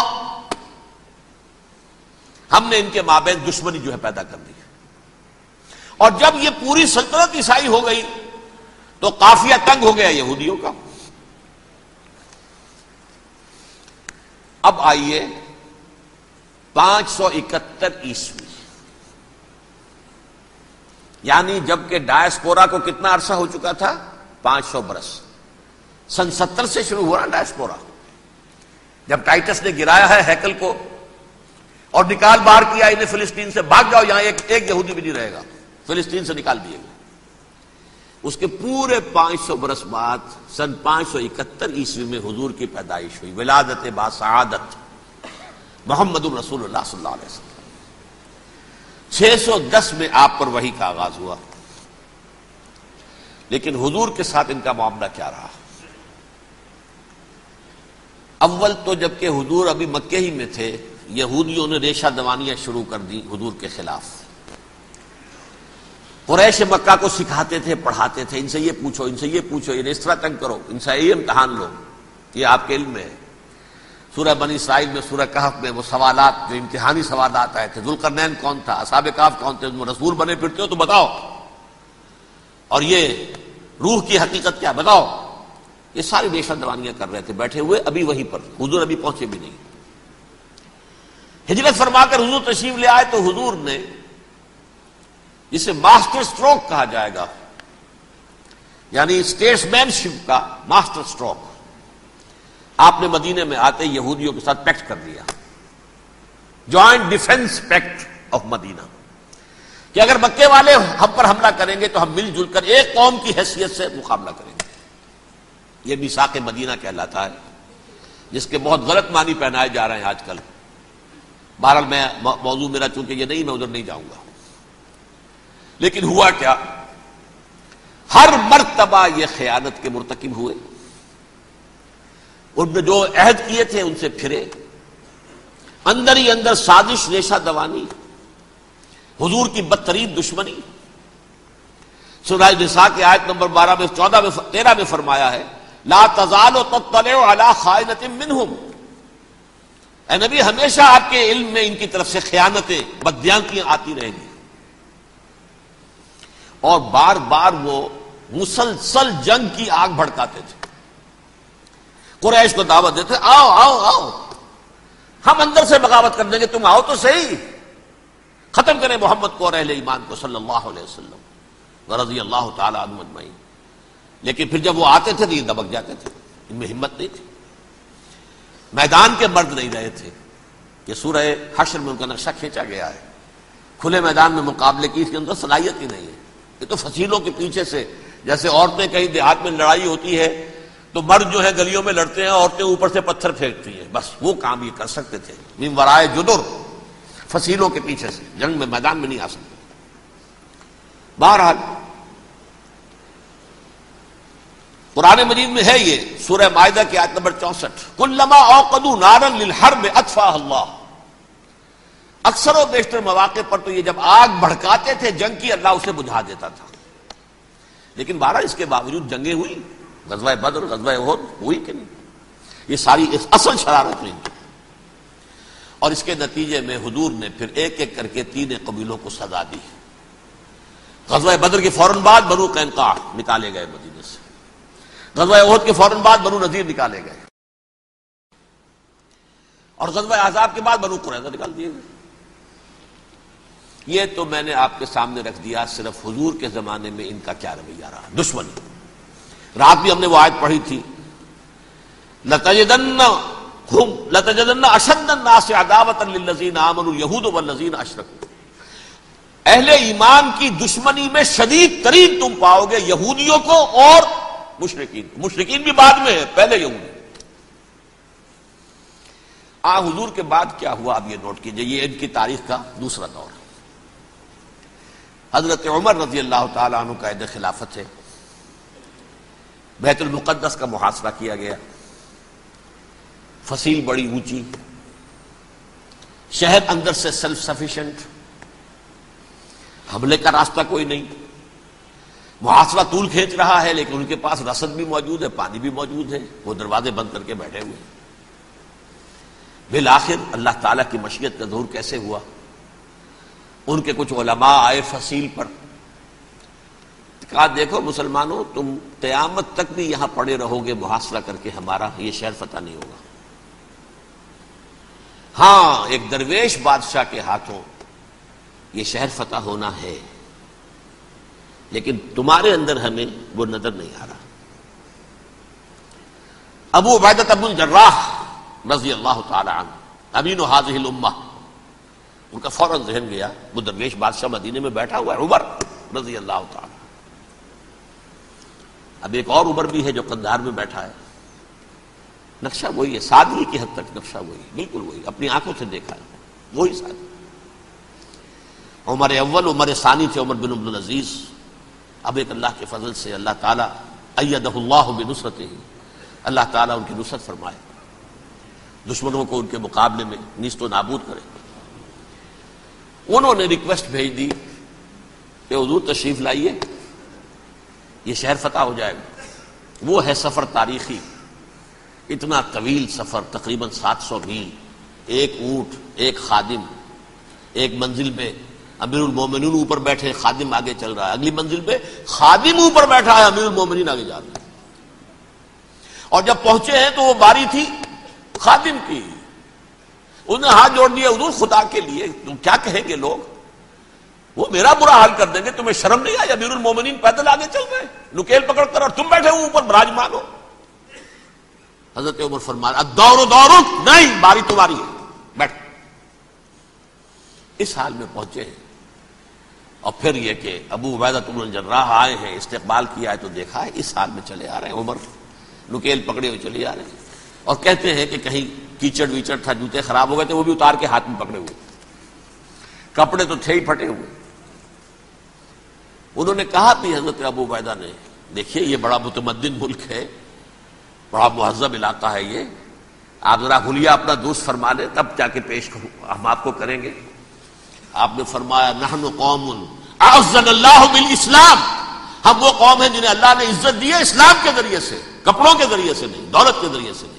ہم نے ان کے مابین دشمنی جو ہے پیدا کر دی. اور جب یہ پوری سلطنت عیسائی ہو گئی تو قافیہ تنگ ہو گیا یہودیوں کا. اب آئیے 571 عیسوی، یعنی جبکہ ڈایاسپورا کو کتنا عرصہ ہو چکا تھا؟ 500 برس. سن 70 سے شروع ہوا نا ڈایاسپورا، جب ٹائٹس نے گرایا ہے ہیکل کو اور نکال باہر کیا انہیں فلسطین سے. بھاگ جاؤ، یہاں ایک یہودی بھی نہیں رہے گا. فلسطین سے نکال دیے گئے. اس کے پورے 500 برس بعد سن 571 عیسوی میں حضور کی پیدائش ہوئی. ولادت باسعادت محمد الرسول اللہ صلی اللہ علیہ وسلم. 610 میں آپ پر وحی کا آغاز ہوا. لیکن حضور کے ساتھ ان کا معاملہ کیا رہا؟ اول تو جبکہ حضور ابھی مکے ہی میں تھے، یہودیوں نے ریشہ دوانیاں شروع کر دی حضور کے خلاف. قریش مکہ کو سکھاتے تھے، پڑھاتے تھے، ان سے یہ پوچھو، ان سے یہ پوچھو، انہیں اس طرح تنگ کرو، ان سے یہ امتحان لو. یہ آپ کے علم میں ہے. سورہ بنی اسرائیل میں، سورہ کہف میں وہ سوالات، جو امتحانی سوالات آئے تھے، ذوالقرنین کون تھا، اصحاب کہف کون تھے، تم رسول بنے پھرتے ہو تو بتاؤ، اور یہ روح کی حقیقت کیا بتاؤ. یہ ساری ریشہ دوانیاں کر رہے تھے بیٹھے ہوئے ابھی وہیں پر. حضور ابھی پہنچے بھی نہیں. ہجرت فرما کر حضور تشریف لے آئے تو حضور نے، جسے ماسٹر سٹروک کہا جائے گا، یعنی اسٹیٹس مین شپ کا ماسٹر سٹروک، آپ نے مدینے میں آتے یہودیوں کے ساتھ پیکٹ کر دیا، جوائنٹ ڈیفنس پیکٹ آف مدینہ، کہ اگر مکے والے ہم پر حملہ کریں گے تو ہم مل جل کر ایک قوم کی حیثیت سے مقابلہ کریں گے. یہ میثاق مدینہ کہلاتا ہے. جس کے بہت غلط معنی پہنائے جا رہے ہیں آج کل. بہرحال میں موضوع میرا چونکہ یہ نہیں، میں ادھر نہیں جاؤں گا. لیکن ہوا کیا؟ ہر مرتبہ یہ خیانت کے مرتکب ہوئے، ان نے جو عہد کیے تھے ان سے پھرے، اندر ہی اندر سازش، ریشہ دوانی، حضور کی بدترین دشمنی. سورہ نساء کی آیت نمبر 12 میں 14 میں 13 میں فرمایا ہے لا تزال تطلع علی خائنۃ منہم. اے نبی ہمیشہ آپ کے علم میں ان کی طرف سے خیانتیں، بددیانتیاں آتی رہیں گی. اور بار بار وہ مسلسل جنگ کی آگ بھڑکاتے تھے. قریش کو دعوت دیتے آؤ آؤ آؤ ہم اندر سے بغاوت کر دیں گے، تم آؤ تو صحیح، ختم کریں محمد کو اور اہل ایمان کو صلی اللہ علیہ وسلم رضی اللہ تعالی عنہم اجمعین. لیکن پھر جب وہ آتے تھے تو یہ دبک جاتے تھے، ان میں ہمت نہیں تھی، میدان کے مرد نہیں رہے تھے. یہ سورہ حشر میں ان کا نقشہ کھینچا گیا ہے. کھلے میدان میں مقابلے کی اس کے اندر صلاحیت ہی نہیں ہے. یہ تو فصیلوں کے پیچھے سے، جیسے عورتیں کہیں دیہات میں لڑائی ہوتی ہے تو مرد جو ہے گلیوں میں لڑتے ہیں، عورتیں اوپر سے پتھر پھینکتی ہیں، بس وہ کام یہ کر سکتے تھے. من ورائے جدر، فصیلوں کے پیچھے سے، جنگ میں میدان میں نہیں آ سکتے. بہرحال قرآن مجید میں ہے یہ سورہ مائدہ کی آیت نمبر 64 کلما اوقدوا نارا للحرب اطفاها اللہ. اکثر و بیشتر مواقع پر تو یہ جب آگ بھڑکاتے تھے جنگ کی، اللہ اسے بجھا دیتا تھا. لیکن بہرحال اس کے باوجود جنگیں ہوئی، غزوہ بدر، غزوہ احد ہوئی کہ نہیں؟ یہ ساری اصل شرارت نہیں. اور اس کے نتیجے میں حضور نے پھر ایک ایک کر کے 3 قبیلوں کو سزا دی. غزوہ بدر کے فوراً بعد بنو قینقاع نکالے گئے مدینے سے، غزوہ احد کے فوراً بعد بنو نذیر نکالے گئے، اور غزوہ احزاب کے بعد بنو قریظہ نکال دیے گئے. یہ تو میں نے آپ کے سامنے رکھ دیا صرف حضور کے زمانے میں ان کا کیا رویہ رہا. دشمنی، رات بھی ہم نے وہ آیت پڑھی تھی لَتَجِدَنَّ أَشَدَّ النَّاسِ عَدَاوَةً لِلَّذِينَ آمَنُوا الْيَهُودُ وَالَّذِينَ أَشْرَكُوا. اہل ایمان کی دشمنی میں شدید ترین تم پاؤ گے یہودیوں کو اور مشرکین. مشرکین بھی بعد میں ہے، پہلے یہودی. حضور کے بعد کیا ہوا اب یہ نوٹ کیجئے، یہ ان کی تاریخ کا دوسرا دور. حضرت عمر رضی اللہ تعالی عنہ کا عہد خلافت ہے. بیت المقدس کا محاصرہ کیا گیا، فصیل بڑی اونچی، شہر اندر سے سیلف سفیشینٹ، حملے کا راستہ کوئی نہیں. محاصرہ طول کھینچ رہا ہے لیکن ان کے پاس رسد بھی موجود ہے، پانی بھی موجود ہے، وہ دروازے بند کر کے بیٹھے ہوئے. بالآخر اللہ تعالیٰ کی مشیت کا ظہور کیسے ہوا؟ ان کے کچھ علماء آئے فصیل پر، کہا دیکھو مسلمانوں، تم قیامت تک بھی یہاں پڑے رہو گے محاصرہ کر کے، ہمارا یہ شہر فتح نہیں ہوگا. ہاں ایک درویش بادشاہ کے ہاتھوں یہ شہر فتح ہونا ہے، لیکن تمہارے اندر ہمیں وہ نظر نہیں آ رہا. ابو عبیدہ بن الجراح رضی اللہ تعالی عنہ امین هذه الامہ، ان کا فوراً ذہن گیا وہ درویش بادشاہ مدینے میں بیٹھا ہوا ہے عمر رضی اللہ تعالی. اب ایک اور عمر بھی ہے جو قندھار میں بیٹھا ہے. نقشہ وہی ہے، سادگی کی حد تک نقشہ وہی، بالکل وہی، اپنی آنکھوں سے دیکھا ہے وہی سادگی. عمر اول، عمر ثانی تھے عمر بن عبدالعزیز. اب ایک اللہ کے فضل سے اللہ تعالیٰ ایدہ اللہ بنصرتہ، اللہ تعالیٰ ان کی نصرت فرمائے، دشمنوں کو ان کے مقابلے میں نیست و نابود کرے. انہوں نے ریکویسٹ بھیج دی کہ حضور تشریف لائیے، یہ شہر فتح ہو جائے گا. وہ ہے سفر تاریخی، اتنا طویل سفر، تقریباً 700 میل، ایک اونٹ، ایک خادم، ایک منزل میں امیر المومنین اوپر بیٹھے، خادم آگے چل رہا ہے، اگلی منزل پہ خادم اوپر بیٹھا ہے، امیر المومنین آگے جا رہے ہیں. اور جب پہنچے ہیں تو وہ باری تھی خادم کی. انہوں نے ہاتھ جوڑ دیا حضور خدا کے لیے، تم کیا کہیں گے لوگ، وہ میرا برا حال کر دیں گے، تمہیں شرم نہیں آئی؟ امیر المومنین پیدل آگے چل رہے ہیں نکیل پکڑ کر، اور تم بیٹھے ہو اوپر براجمان ہو. حضرت عمر فرمایا الدور دورک، نہیں باری تمہاری ہے، بیٹھ. اس حال میں پہنچے ہیں. اور پھر یہ کہ ابو عبیدہ بن الجراح آئے ہیں، استقبال کیا ہے تو دیکھا ہے اس حال میں چلے آ رہے ہیں. عمر نکیل پکڑے ہوئے چلے آ رہے ہیں، اور کہتے ہیں کہ کہیں کیچڑ ویچڑ تھا، جوتے خراب ہو گئے تھے، وہ بھی اتار کے ہاتھ میں پکڑے ہوئے، کپڑے تو تھے ہی پھٹے ہوئے۔ انہوں نے کہا بھی حضرت ابو عبیدہ نے، دیکھیے یہ بڑا متمدن ملک ہے، بڑا مہذب علاقہ ہے یہ، آپ ذرا حلیہ اپنا درست فرما لیں تب جا کے پیش ہم آپ کو کریں گے۔ آپ نے فرمایا نحن قوم اعزنا اللہ بالاسلام، ہم وہ قوم ہیں جنہیں اللہ نے عزت دی ہے اسلام کے ذریعے سے، کپڑوں کے ذریعے سے نہیں، دولت کے ذریعے سے نہیں۔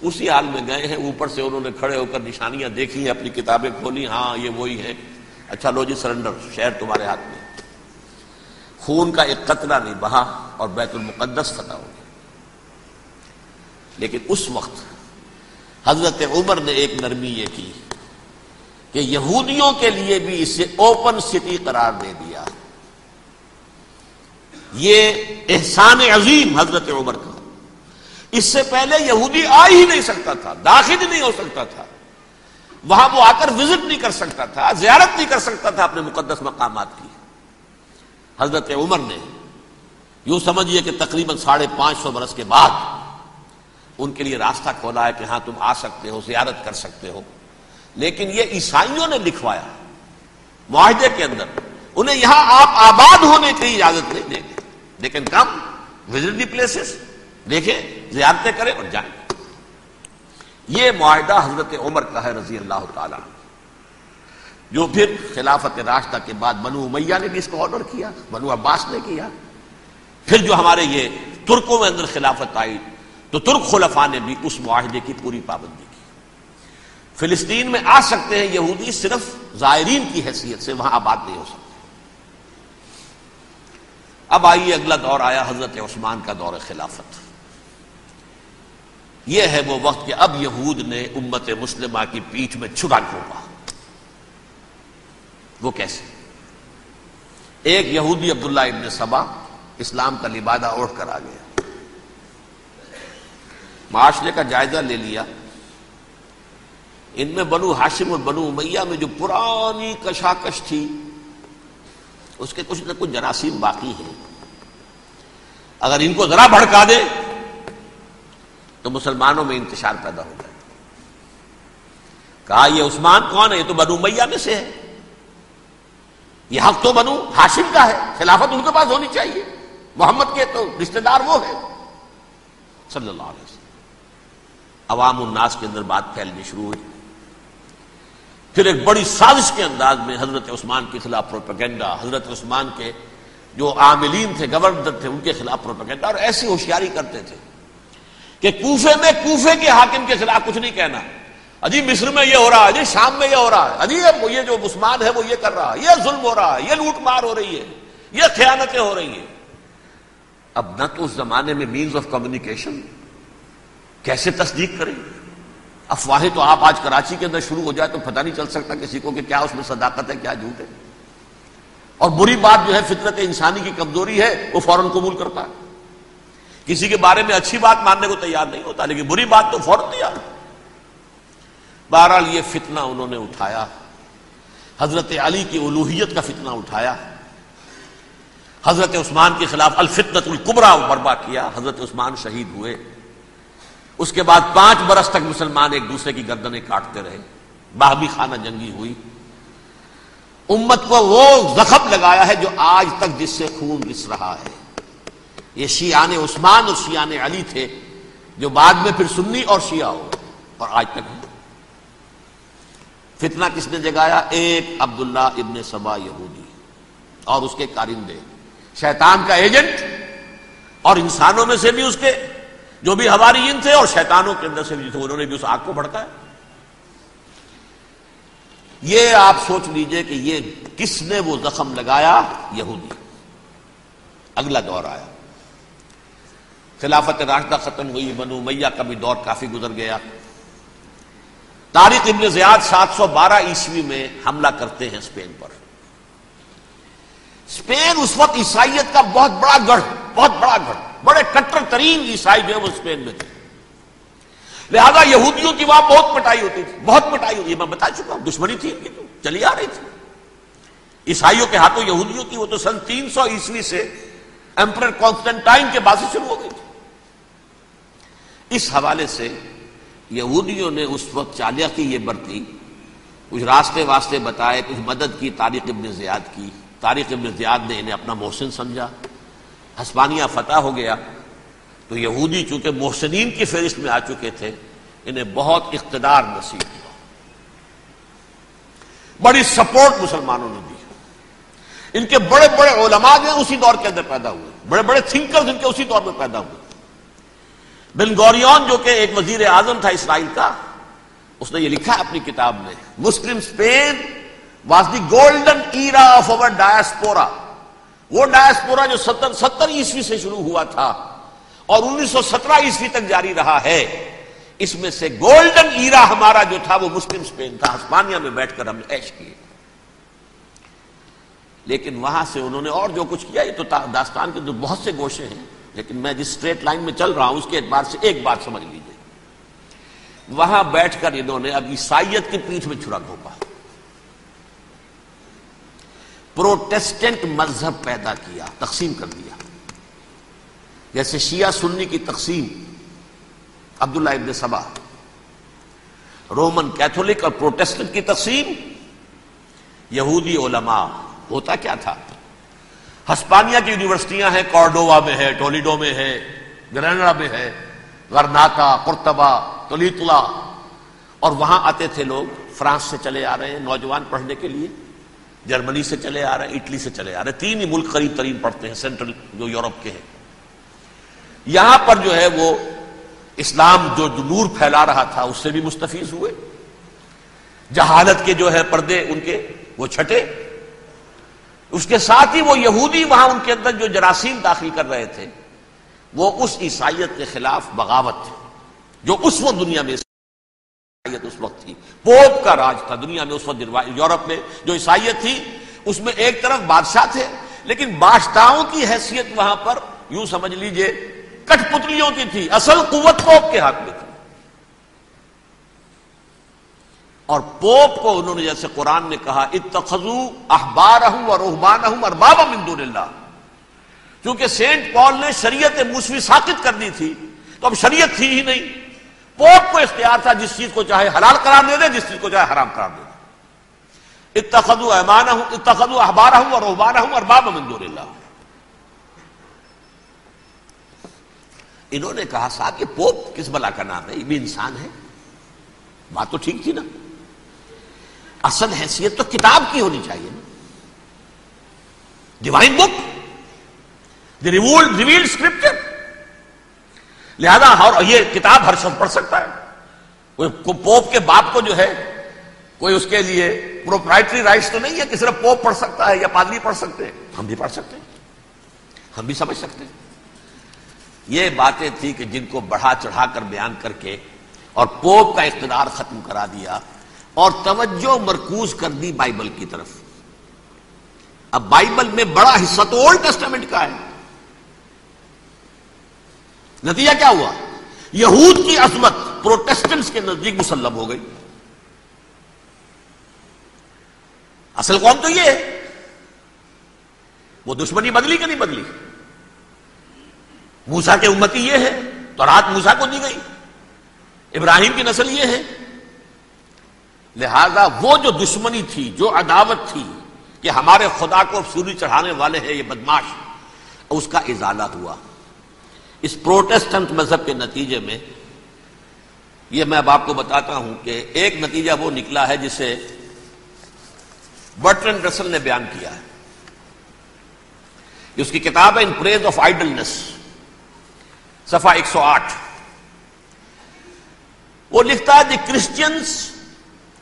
اسی حال میں گئے ہیں، اوپر سے انہوں نے کھڑے ہو کر نشانیاں دیکھی ہیں، اپنی کتابیں کھولی، ہاں یہ وہی ہے، اچھا لو جی سرنڈر، شہر تمہارے ہاتھ میں۔ خون کا ایک قطرہ نہیں بہا اور بیت المقدس فتح ہو گیا۔ لیکن اس وقت حضرت عمر نے ایک نرمی یہ کی کہ یہودیوں کے لیے بھی اسے اوپن سٹی قرار دے دیا۔ یہ احسان عظیم حضرت عمر کا، اس سے پہلے یہودی آ ہی نہیں سکتا تھا، داخل ہی نہیں ہو سکتا تھا، وہاں وہ آ کر وزٹ نہیں کر سکتا تھا، زیارت نہیں کر سکتا تھا اپنے مقدس مقامات کی۔ حضرت عمر نے یوں سمجھیے کہ تقریباً 550 برس کے بعد ان کے لیے راستہ کھولا ہے کہ ہاں تم آ سکتے ہو، زیارت کر سکتے ہو۔ لیکن یہ عیسائیوں نے لکھوایا معاہدے کے اندر، انہیں یہاں آپ آباد ہونے کی اجازت نہیں دیں گے، لیکن کم وزٹ دی پلیسز، دیکھیں زیارتیں کریں اور جائیں۔ یہ معاہدہ حضرت عمر کا ہے رضی اللہ تعالیٰ، جو پھر خلافت راشدہ کے بعد بنو امیہ نے بھی اس کو آنر کیا، بنو عباس نے کیا، پھر جو ہمارے یہ ترکوں میں اندر خلافت آئی تو ترک خلفاء نے بھی اس معاہدے کی پوری پابندی کی۔ فلسطین میں آ سکتے ہیں یہودی صرف زائرین کی حیثیت سے، وہاں آباد نہیں ہو سکتے۔ اب آئیے اگلا دور آیا حضرت عثمان کا دور خلافت۔ یہ ہے وہ وقت کہ اب یہود نے امت مسلمہ کی پیٹھ میں چھرا گھونپا۔ وہ کیسے؟ ایک یہودی عبداللہ ابن سبا اسلام کا لبادہ اوڑھ کر آ گیا، معاشرے کا جائزہ لے لیا، ان میں بنو ہاشم اور بنو امیہ میں جو پرانی کشاکش تھی اس کے کچھ نہ کچھ جراثیم باقی ہیں، اگر ان کو ذرا بھڑکا دے تو مسلمانوں میں انتشار پیدا ہو جائے۔ کہا یہ عثمان کون ہے؟ یہ تو بنو امیہ میں سے ہے، یہ حق تو بنو ہاشم کا ہے، خلافت ان کے پاس ہونی چاہیے، محمد کے تو رشتہ دار وہ ہے صلی اللہ علیہ وسلم۔ عوام الناس کے اندر بات پھیلنی شروع ہوئی، پھر ایک بڑی سازش کے انداز میں حضرت عثمان کے خلاف پروپیگنڈا، حضرت عثمان کے جو عاملین تھے، گورنر تھے، ان کے خلاف پروپیگنڈا، اور ایسی ہوشیاری کرتے تھے کہ کوفے میں کوفے کے حاکم کے خلاف کچھ نہیں کہنا، اجی مصر میں یہ ہو رہا ہے، اجی شام میں یہ ہو رہا ہے، اجی یہ جو عثمان ہے وہ یہ کر رہا ہے، یہ ظلم ہو رہا ہے، یہ لوٹ مار ہو رہی ہے، یہ خیانتیں ہو رہی ہیں۔ اب نہ تو اس زمانے میں مینز آف کمیونیکیشن، کیسے تصدیق کریں؟ افواہیں تو آپ آج کراچی کے اندر شروع ہو جائے تو پتہ نہیں چل سکتا کسی کو کہ کیا اس میں صداقت ہے کیا جھوٹ ہے، اور بری بات جو ہے فطرت انسانی کی کمزوری ہے وہ فوراً قبول کرتا ہے، کسی کے بارے میں اچھی بات ماننے کو تیار نہیں ہوتا لیکن بری بات تو فوراً تیار۔ بہرحال یہ فتنہ انہوں نے اٹھایا، حضرت علی کی الوہیت کا فتنہ اٹھایا، حضرت عثمان کے خلاف الفتنۃ الکبریٰ برپا کیا، حضرت عثمان شہید ہوئے۔ اس کے بعد 5 برس تک مسلمان ایک دوسرے کی گردنیں کاٹتے رہے، باہمی خانہ جنگی ہوئی، امت کو وہ زخم لگایا ہے جو آج تک جس سے خون رس رہا ہے۔ یہ شیعان عثمان اور شیعان علی تھے جو بعد میں پھر سنی اور شیعہ ہو اور آج تک ہے۔ فتنہ کس نے جگایا؟ ایک عبداللہ ابن سبا یہودی اور اس کے کارندے، شیطان کا ایجنٹ، اور انسانوں میں سے بھی اس کے جو بھی حواریین تھے اور شیطانوں کے اندر سے بھی تھے، انہوں نے بھی اس آگ کو بھڑکایا۔ یہ آپ سوچ لیجئے کہ یہ کس نے وہ زخم لگایا؟ یہودی۔ اگلا دور آیا، خلافت راشدہ ختم ہوئی، بنو امیہ کا بھی دور کافی گزر گیا۔ طارق ابن زیاد 712 عیسوی میں حملہ کرتے ہیں اسپین پر۔ اسپین اس وقت عیسائیت کا بہت بڑا گڑھ، بڑے کٹر ترین عیسائی جو ہے وہ اسپین میں تھے، لہذا یہودیوں کی وہاں بہت پٹائی ہوتی تھی، بہت پٹائی ہوتی، میں بتا چکا ہوں، دشمنی تھی ان کی تو چلی آ رہی تھی عیسائیوں کے ہاتھوں یہودیوں کی۔ وہ تو سن 300 عیسوی سے ایمپرر کانسٹنٹائن کے بعد سے شروع ہو گئی تھی۔ اس حوالے سے یہودیوں نے اس وقت چالاکی یہ برتی، کچھ راستے واسطے بتائے، کچھ مدد کی طارق ابن زیاد کی۔ طارق ابن زیاد نے انہیں اپنا محسن سمجھا، ہسپانیہ فتح ہو گیا تو یہودی چونکہ محسنین کی فہرست میں آ چکے تھے، انہیں بہت اقتدار نصیب ہوا، بڑی سپورٹ مسلمانوں نے دی۔ ان کے بڑے بڑے علماء جو اسی دور کے اندر پیدا ہوئے، بڑے بڑے تھنکرز ان کے اسی دور میں پیدا ہوئے۔ بن گوریون جو کہ ایک وزیر اعظم تھا اسرائیل کا، اس نے یہ لکھا اپنی کتاب میں، Muslim Spain was the golden era of our diaspora. وہ ڈائسپورا جو 70 عیسوی سے شروع ہوا تھا اور 1917 عیسوی تک جاری رہا ہے، اس میں سے گولڈن ایرا ہمارا جو تھا وہ مسلم اسپین تھا۔ ہسپانیہ میں بیٹھ کر ہم نے عیش کیے، لیکن وہاں سے انہوں نے اور جو کچھ کیا، یہ تو داستان کے تو بہت سے گوشے ہیں، لیکن میں جس اسٹریٹ لائن میں چل رہا ہوں اس کے اعتبار سے ایک بات سمجھ لیجیے۔ وہاں بیٹھ کر انہوں نے اب عیسائیت کی پیٹھ میں چھرا گھونپا، پروٹیسٹنٹ مذہب پیدا کیا، تقسیم کر دیا، جیسے شیعہ سنی کی تقسیم، عبداللہ ابن سبا، رومن کیتھولک اور پروٹیسٹنٹ کی تقسیم، یہودی علماء۔ ہوتا کیا تھا، ہسپانیہ کی یونیورسٹیاں ہیں، کارڈووا میں ہے، ٹولیڈو میں ہے، گریناڈا میں ہے، غرناطہ، قرطبہ، تولیتلا، اور وہاں آتے تھے لوگ، فرانس سے چلے آ رہے ہیں نوجوان پڑھنے کے لیے، جرمنی سے چلے آ رہے ہیں، اٹلی سے چلے آ رہے ہیں، تین ہی ملک قریب ترین پڑھتے ہیں سینٹرل جو یورپ کے ہیں۔ یہاں پر جو ہے وہ اسلام جو نور پھیلا رہا تھا اس سے بھی مستفیض ہوئے، جہالت کے جو ہے پردے ان کے وہ چھٹے، اس کے ساتھ ہی وہ یہودی وہاں ان کے اندر جو جراثیم داخل کر رہے تھے وہ اس عیسائیت کے خلاف بغاوت تھی، جو اس وقت دنیا میں عیسائیت اس وقت تھی، پوپ کا راج تھا دنیا میں اس وقت۔ یورپ میں جو عیسائیت تھی اس میں ایک طرف بادشاہ تھے، لیکن بادشاہوں کی حیثیت وہاں پر یوں سمجھ لیجئے کٹ پتلیوں کی تھی، اصل قوت پوپ کے ہاتھ میں تھی۔ اور پوپ کو انہوں نے جیسے قرآن نے کہا اتخذوا احبارهم ورهبانهم اربابا من دون اللہ، کیونکہ سینٹ پال نے شریعت موسوی ساقط کر دی تھی تو اب شریعت تھی ہی نہیں، پوپ کو اختیار تھا جس چیز کو چاہے حلال قرار دے دے، جس چیز کو چاہے حرام قرار دے دے۔ اتخذوا احبارهم ورهبانهم اربابا من دون اللہ۔ انہوں نے کہا صاحب یہ پوپ کس بلا کا نام ہے، یہ بھی انسان ہے، بات تو ٹھیک تھی نا، اصل حیثیت تو کتاب کی ہونی چاہیے نا، ڈیوائن بک، دی ریویلڈ اسکرپچر، لہذا یہ کتاب ہر شخص پڑھ سکتا ہے، کوئی پوپ کے باپ کو جو ہے کوئی اس کے لیے پروپرائٹری رائٹس تو نہیں ہے کہ صرف پوپ پڑھ سکتا ہے یا پادری پڑھ سکتے ہیں، ہم بھی پڑھ سکتے ہیں، ہم بھی سمجھ سکتے ہیں۔ یہ باتیں تھی کہ جن کو بڑھا چڑھا کر بیان کر کے اور پوپ کا اقتدار ختم کرا دیا اور توجہ مرکوز کر دی بائبل کی طرف۔ اب بائبل میں بڑا حصہ تو اولڈ ٹیسٹامنٹ کا ہے، نتیجہ کیا ہوا، یہود کی عظمت پروٹیسٹنٹس کے نزدیک مسلم ہو گئی۔ اصل قوم تو یہ ہے، وہ دشمنی بدلی کہ نہیں بدلی، موسیٰ کے امتی یہ ہے، تورات موسیٰ کو دی گئی، ابراہیم کی نسل یہ ہے، لہذا وہ جو دشمنی تھی، جو عداوت تھی کہ ہمارے خدا کو سولی چڑھانے والے ہیں یہ بدماش، اس کا ازالہ ہوا۔ اس پروٹیسٹنٹ مذہب کے نتیجے میں یہ میں اب آپ کو بتاتا ہوں کہ ایک نتیجہ وہ نکلا ہے جسے برٹرنڈ رسل نے بیان کیا ہے، اس کی کتاب ہے ان پریز آف آئیڈلنس، صفحہ 108۔ وہ لکھتا ہے دی Christians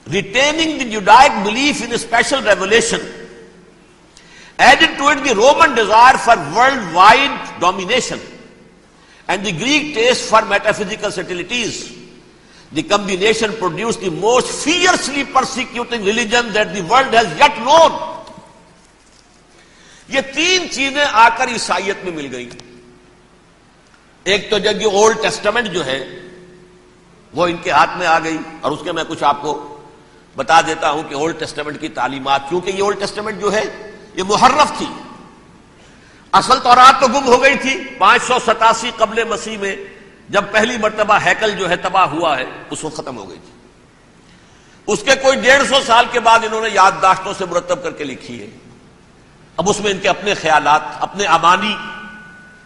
retaining the Judaic belief in a special revelation added to it the Roman desire for worldwide domination and the Greek taste for metaphysical subtleties. The combination produced the most fiercely persecuting religion that the world has yet known. یہ تین چیزیں آ کر عیسائیت میں مل گئی۔ ایک تو جب یہ اولڈ ٹیسٹمنٹ جو ہے وہ ان کے ہاتھ میں آ گئی، اور اس کے میں کچھ آپ کو بتا دیتا ہوں کہ اولڈ ٹیسٹمنٹ کی تعلیمات، کیونکہ یہ اولڈ ٹیسٹمنٹ جو ہے یہ محرف تھی، اصل تورات تو گم ہو گئی تھی 587 قبل مسیح میں جب پہلی مرتبہ ہیکل جو ہے تباہ ہوا ہے اس وقت ختم ہو گئی تھی. اس کے کوئی 150 سال کے بعد انہوں نے یادداشتوں سے مرتب کر کے لکھی ہے. اب اس میں ان کے اپنے خیالات، اپنے امانی،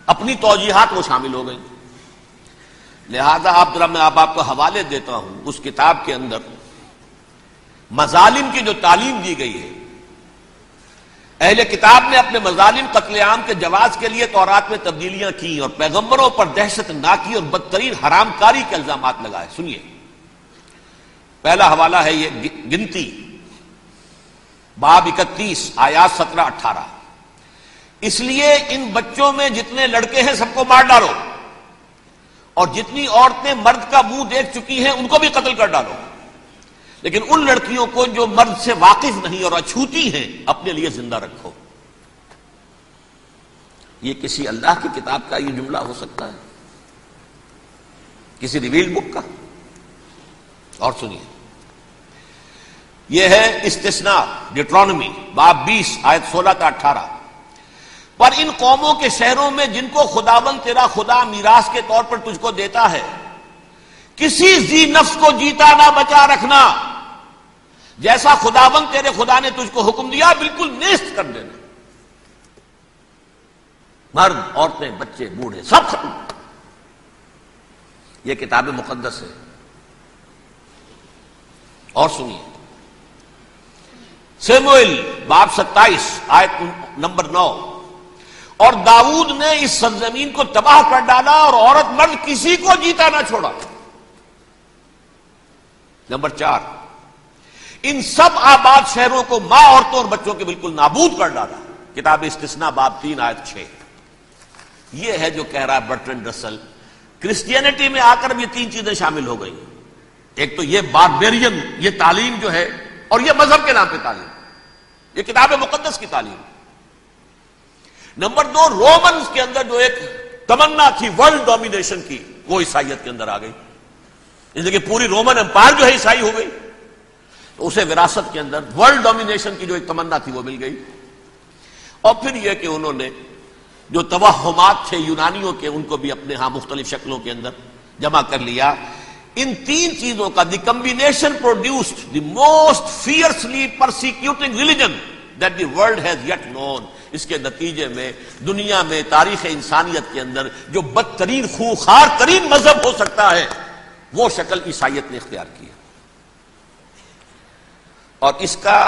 اپنی توجیحات وہ شامل ہو گئی. لہذا میں آپ کو حوالے دیتا ہوں اس کتاب کے اندر مظالم کی جو تعلیم دی گئی ہے. اہل کتاب نے اپنے مظالم قتل عام کے جواز کے لیے تورات میں تبدیلیاں کی اور پیغمبروں پر دہشت ناکی اور بدترین حرام کاری کے الزامات لگائے. سنیے، پہلا حوالہ ہے یہ گنتی باب 31 آیات 17-18. اس لیے ان بچوں میں جتنے لڑکے ہیں سب کو مار ڈالو، اور جتنی عورتیں مرد کا منہ دیکھ چکی ہیں ان کو بھی قتل کر ڈالو، لیکن ان لڑکیوں کو جو مرد سے واقف نہیں اور اچھوتی ہیں اپنے لیے زندہ رکھو. یہ کسی اللہ کی کتاب کا یہ جملہ ہو سکتا ہے؟ کسی ریویلڈ بک کا؟ اور سنیے، یہ ہے استثناء ڈیٹرانومی باب 20 آیت 16-18. پر ان قوموں کے شہروں میں جن کو خداوند تیرا خدا میراث کے طور پر تجھ کو دیتا ہے، کسی ذی نفس کو جیتا نہ بچا رکھنا، جیسا خداوند تیرے خدا نے تجھ کو حکم دیا بالکل نیست کر دینا. مرد، عورتیں، بچے، بوڑھے سب ختم. یہ کتاب مقدس ہے. اور سنیے، سموئیل باب 27 آیت نمبر 9. اور داؤد نے اس سرزمین کو تباہ کر ڈالا اور عورت مرد کسی کو جیتا نہ چھوڑا. نمبر 4، ان سب آباد شہروں کو ماں، عورتوں اور بچوں کے بالکل نابود کر ڈالا. کتاب استثناء باب 3 آیت 6. یہ ہے جو کہہ رہا ہے برٹرنڈ رسل، کرسچینٹی میں آ کر بھی 3 چیزیں شامل ہو گئی. ایک تو یہ باربیرین، یہ تعلیم جو ہے، اور یہ مذہب کے نام پہ تعلیم، یہ کتاب مقدس کی تعلیم. نمبر 2، رومنز کے اندر جو ایک تمنا تھی ورلڈ ڈومینیشن کی، وہ عیسائیت کے اندر آ گئی. اس لیے کہ پوری رومن امپائر جو ہے عیسائی ہو گئی، تو اسے وراثت کے اندر ورلڈ ڈومینیشن کی جو ایک تمنا تھی وہ مل گئی. اور پھر یہ کہ انہوں نے جو توہمات تھے یونانیوں کے، ان کو بھی اپنے ہاں مختلف شکلوں کے اندر جمع کر لیا. ان 3 چیزوں کا the combination produced the most fiercely persecuting religion that the world has yet known. اس کے نتیجے میں دنیا میں تاریخ انسانیت کے اندر جو بدترین خوخار ترین مذہب ہو سکتا ہے وہ شکل عیسائیت نے اختیار کی. اور اس کا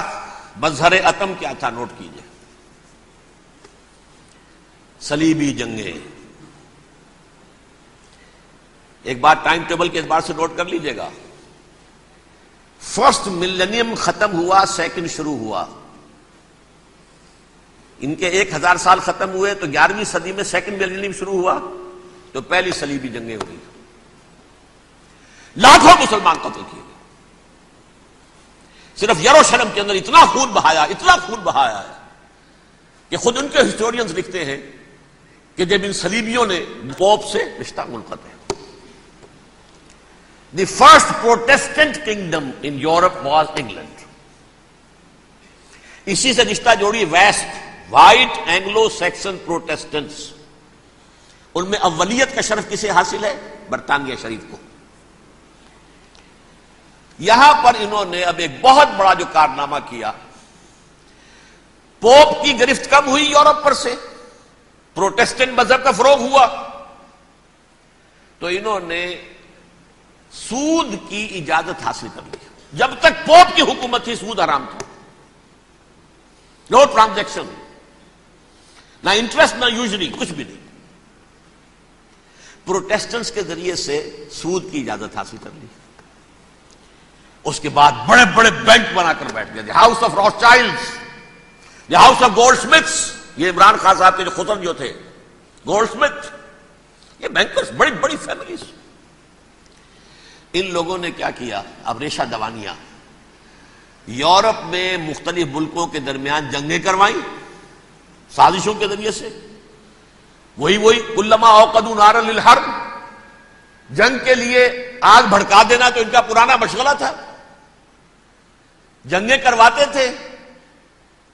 مظہر عتم کیا تھا؟ نوٹ کیجئے، صلیبی جنگیں. ایک بات ٹائم ٹیبل کے اعتبار سے نوٹ کر لیجئے گا. فرسٹ ملینیم ختم ہوا، سیکنڈ شروع ہوا. ان کے 1000 سال ختم ہوئے تو 11ویں صدی میں سیکنڈ ملینیم شروع ہوا، تو پہلی صلیبی جنگیں ہوئی. لاکھوں مسلمان قتل کیے گئے. صرف یروشلم کے اندر اتنا خون بہایا ہے کہ خود ان کے ہسٹورینز لکھتے ہیں کہ جب ان صلیبیوں نے پوپ سے رشتہ منقطع. The first Protestant kingdom in Europe was England. اسی سے رشتہ جوڑی west white Anglo Saxon Protestants. ان میں اولیت کا شرف کسے حاصل ہے؟ برطانیہ شریف کو. یہاں پر انہوں نے اب ایک بہت بڑا جو کارنامہ کیا، پوپ کی گرفت کم ہوئی یورپ پر سے، پروٹیسٹنٹ مذہب کا فروغ ہوا، تو انہوں نے سود کی اجازت حاصل کر لی. جب تک پوپ کی حکومت تھی سود حرام تھا. نو ٹرانزیکشن، نہ انٹرسٹ نہ یوزری، کچھ بھی نہیں. پروٹیسٹنٹس کے ذریعے سے سود کی اجازت حاصل کر لی. اس کے بعد بڑے بڑے بینک بنا کر بیٹھ گئے. House of Rothschilds, the House of Goldsmiths. یہ عمران خان صاحب کے جو خطر جو تھے گولڈ سمتھ، یہ بینکرز، بڑی بڑی فیملیز. ان لوگوں نے کیا کیا؟ اب ریشہ دوانیاں. یورپ میں مختلف ملکوں کے درمیان جنگیں کروائیں سازشوں کے ذریعے سے. وہی کلما اوقدوا نارا للحرب، جنگ کے لیے آگ بھڑکا دینا تو ان کا پرانا مشغلہ تھا. جنگیں کرواتے تھے.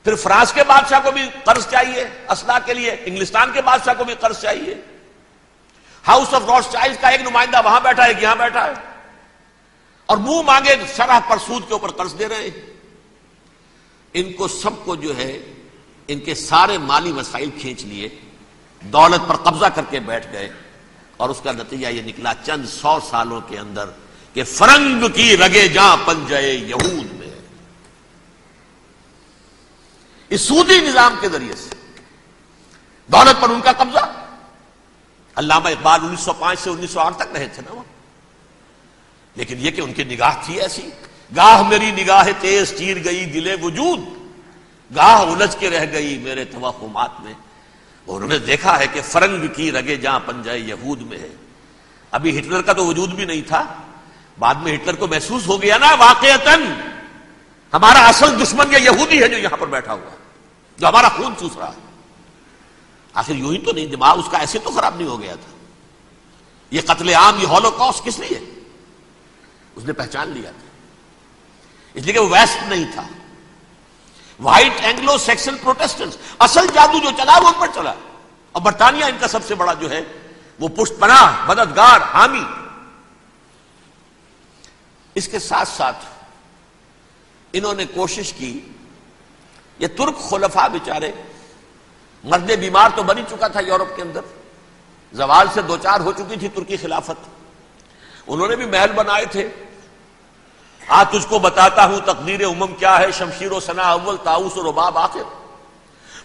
پھر فرانس کے بادشاہ کو بھی قرض چاہیے اسلحہ کے لیے، انگلستان کے بادشاہ کو بھی قرض چاہیے. ہاؤس آف روتشائلڈ کا ایک نمائندہ وہاں بیٹھا ہے، ایک یہاں بیٹھا ہے، اور منہ مانگے شرح پر سود کے اوپر قرض دے رہے ہیں۔ ان کو سب کو جو ہے ان کے سارے مالی وسائل کھینچ لیے، دولت پر قبضہ کر کے بیٹھ گئے، اور اس کا نتیجہ یہ نکلا چند 100 سالوں کے اندر کہ فرنگ کی رگے جاں پنجے یہود میں، اس سودی نظام کے ذریعے سے دولت پر ان کا قبضہ۔ علامہ اقبال 1905 سے 1908 تک رہے تھے نا وہ، لیکن یہ کہ ان کی نگاہ تھی ایسی، گاہ میری نگاہ تیز چیر گئی دل وجود، گاہ الجھ کے رہ گئی میرے توہمات میں۔ انہوں نے دیکھا ہے کہ فرنگ کی رگے جاں پنجے یہود میں ہے۔ ابھی ہٹلر کا تو وجود بھی نہیں تھا، بعد میں ہٹلر کو محسوس ہو گیا نا واقعتاً ہمارا اصل دشمن یہ یہودی ہے جو یہاں پر بیٹھا ہوا ہے، جو ہمارا خون چوس رہا ہے۔ آخر یوں ہی تو نہیں، دماغ اس کا ایسے تو خراب نہیں ہو گیا تھا۔ یہ قتل عام، یہ ہولوکاسٹ کس لیے؟ اس نے پہچان لیا تھا، اس لیے کہ وہ ویسٹ نہیں تھا، وائٹ اینگلو سیکسن پروٹیسٹنٹس، اصل جادو جو چلا وہ ان پر چلا، اور برطانیہ ان کا سب سے بڑا جو ہے وہ پشت پناہ، مددگار، حامی۔ اس کے ساتھ ساتھ انہوں نے کوشش کی، یہ ترک خلفاء بیچارے، مرد بیمار تو بن ہی چکا تھا یورپ کے اندر، زوال سے دوچار ہو چکی تھی ترکی خلافت، انہوں نے بھی محل بنائے تھے۔ آج تجھ کو بتاتا ہوں تقدیر امم کیا ہے، شمشیر و ثنا اول طاؤس و رباب آخر۔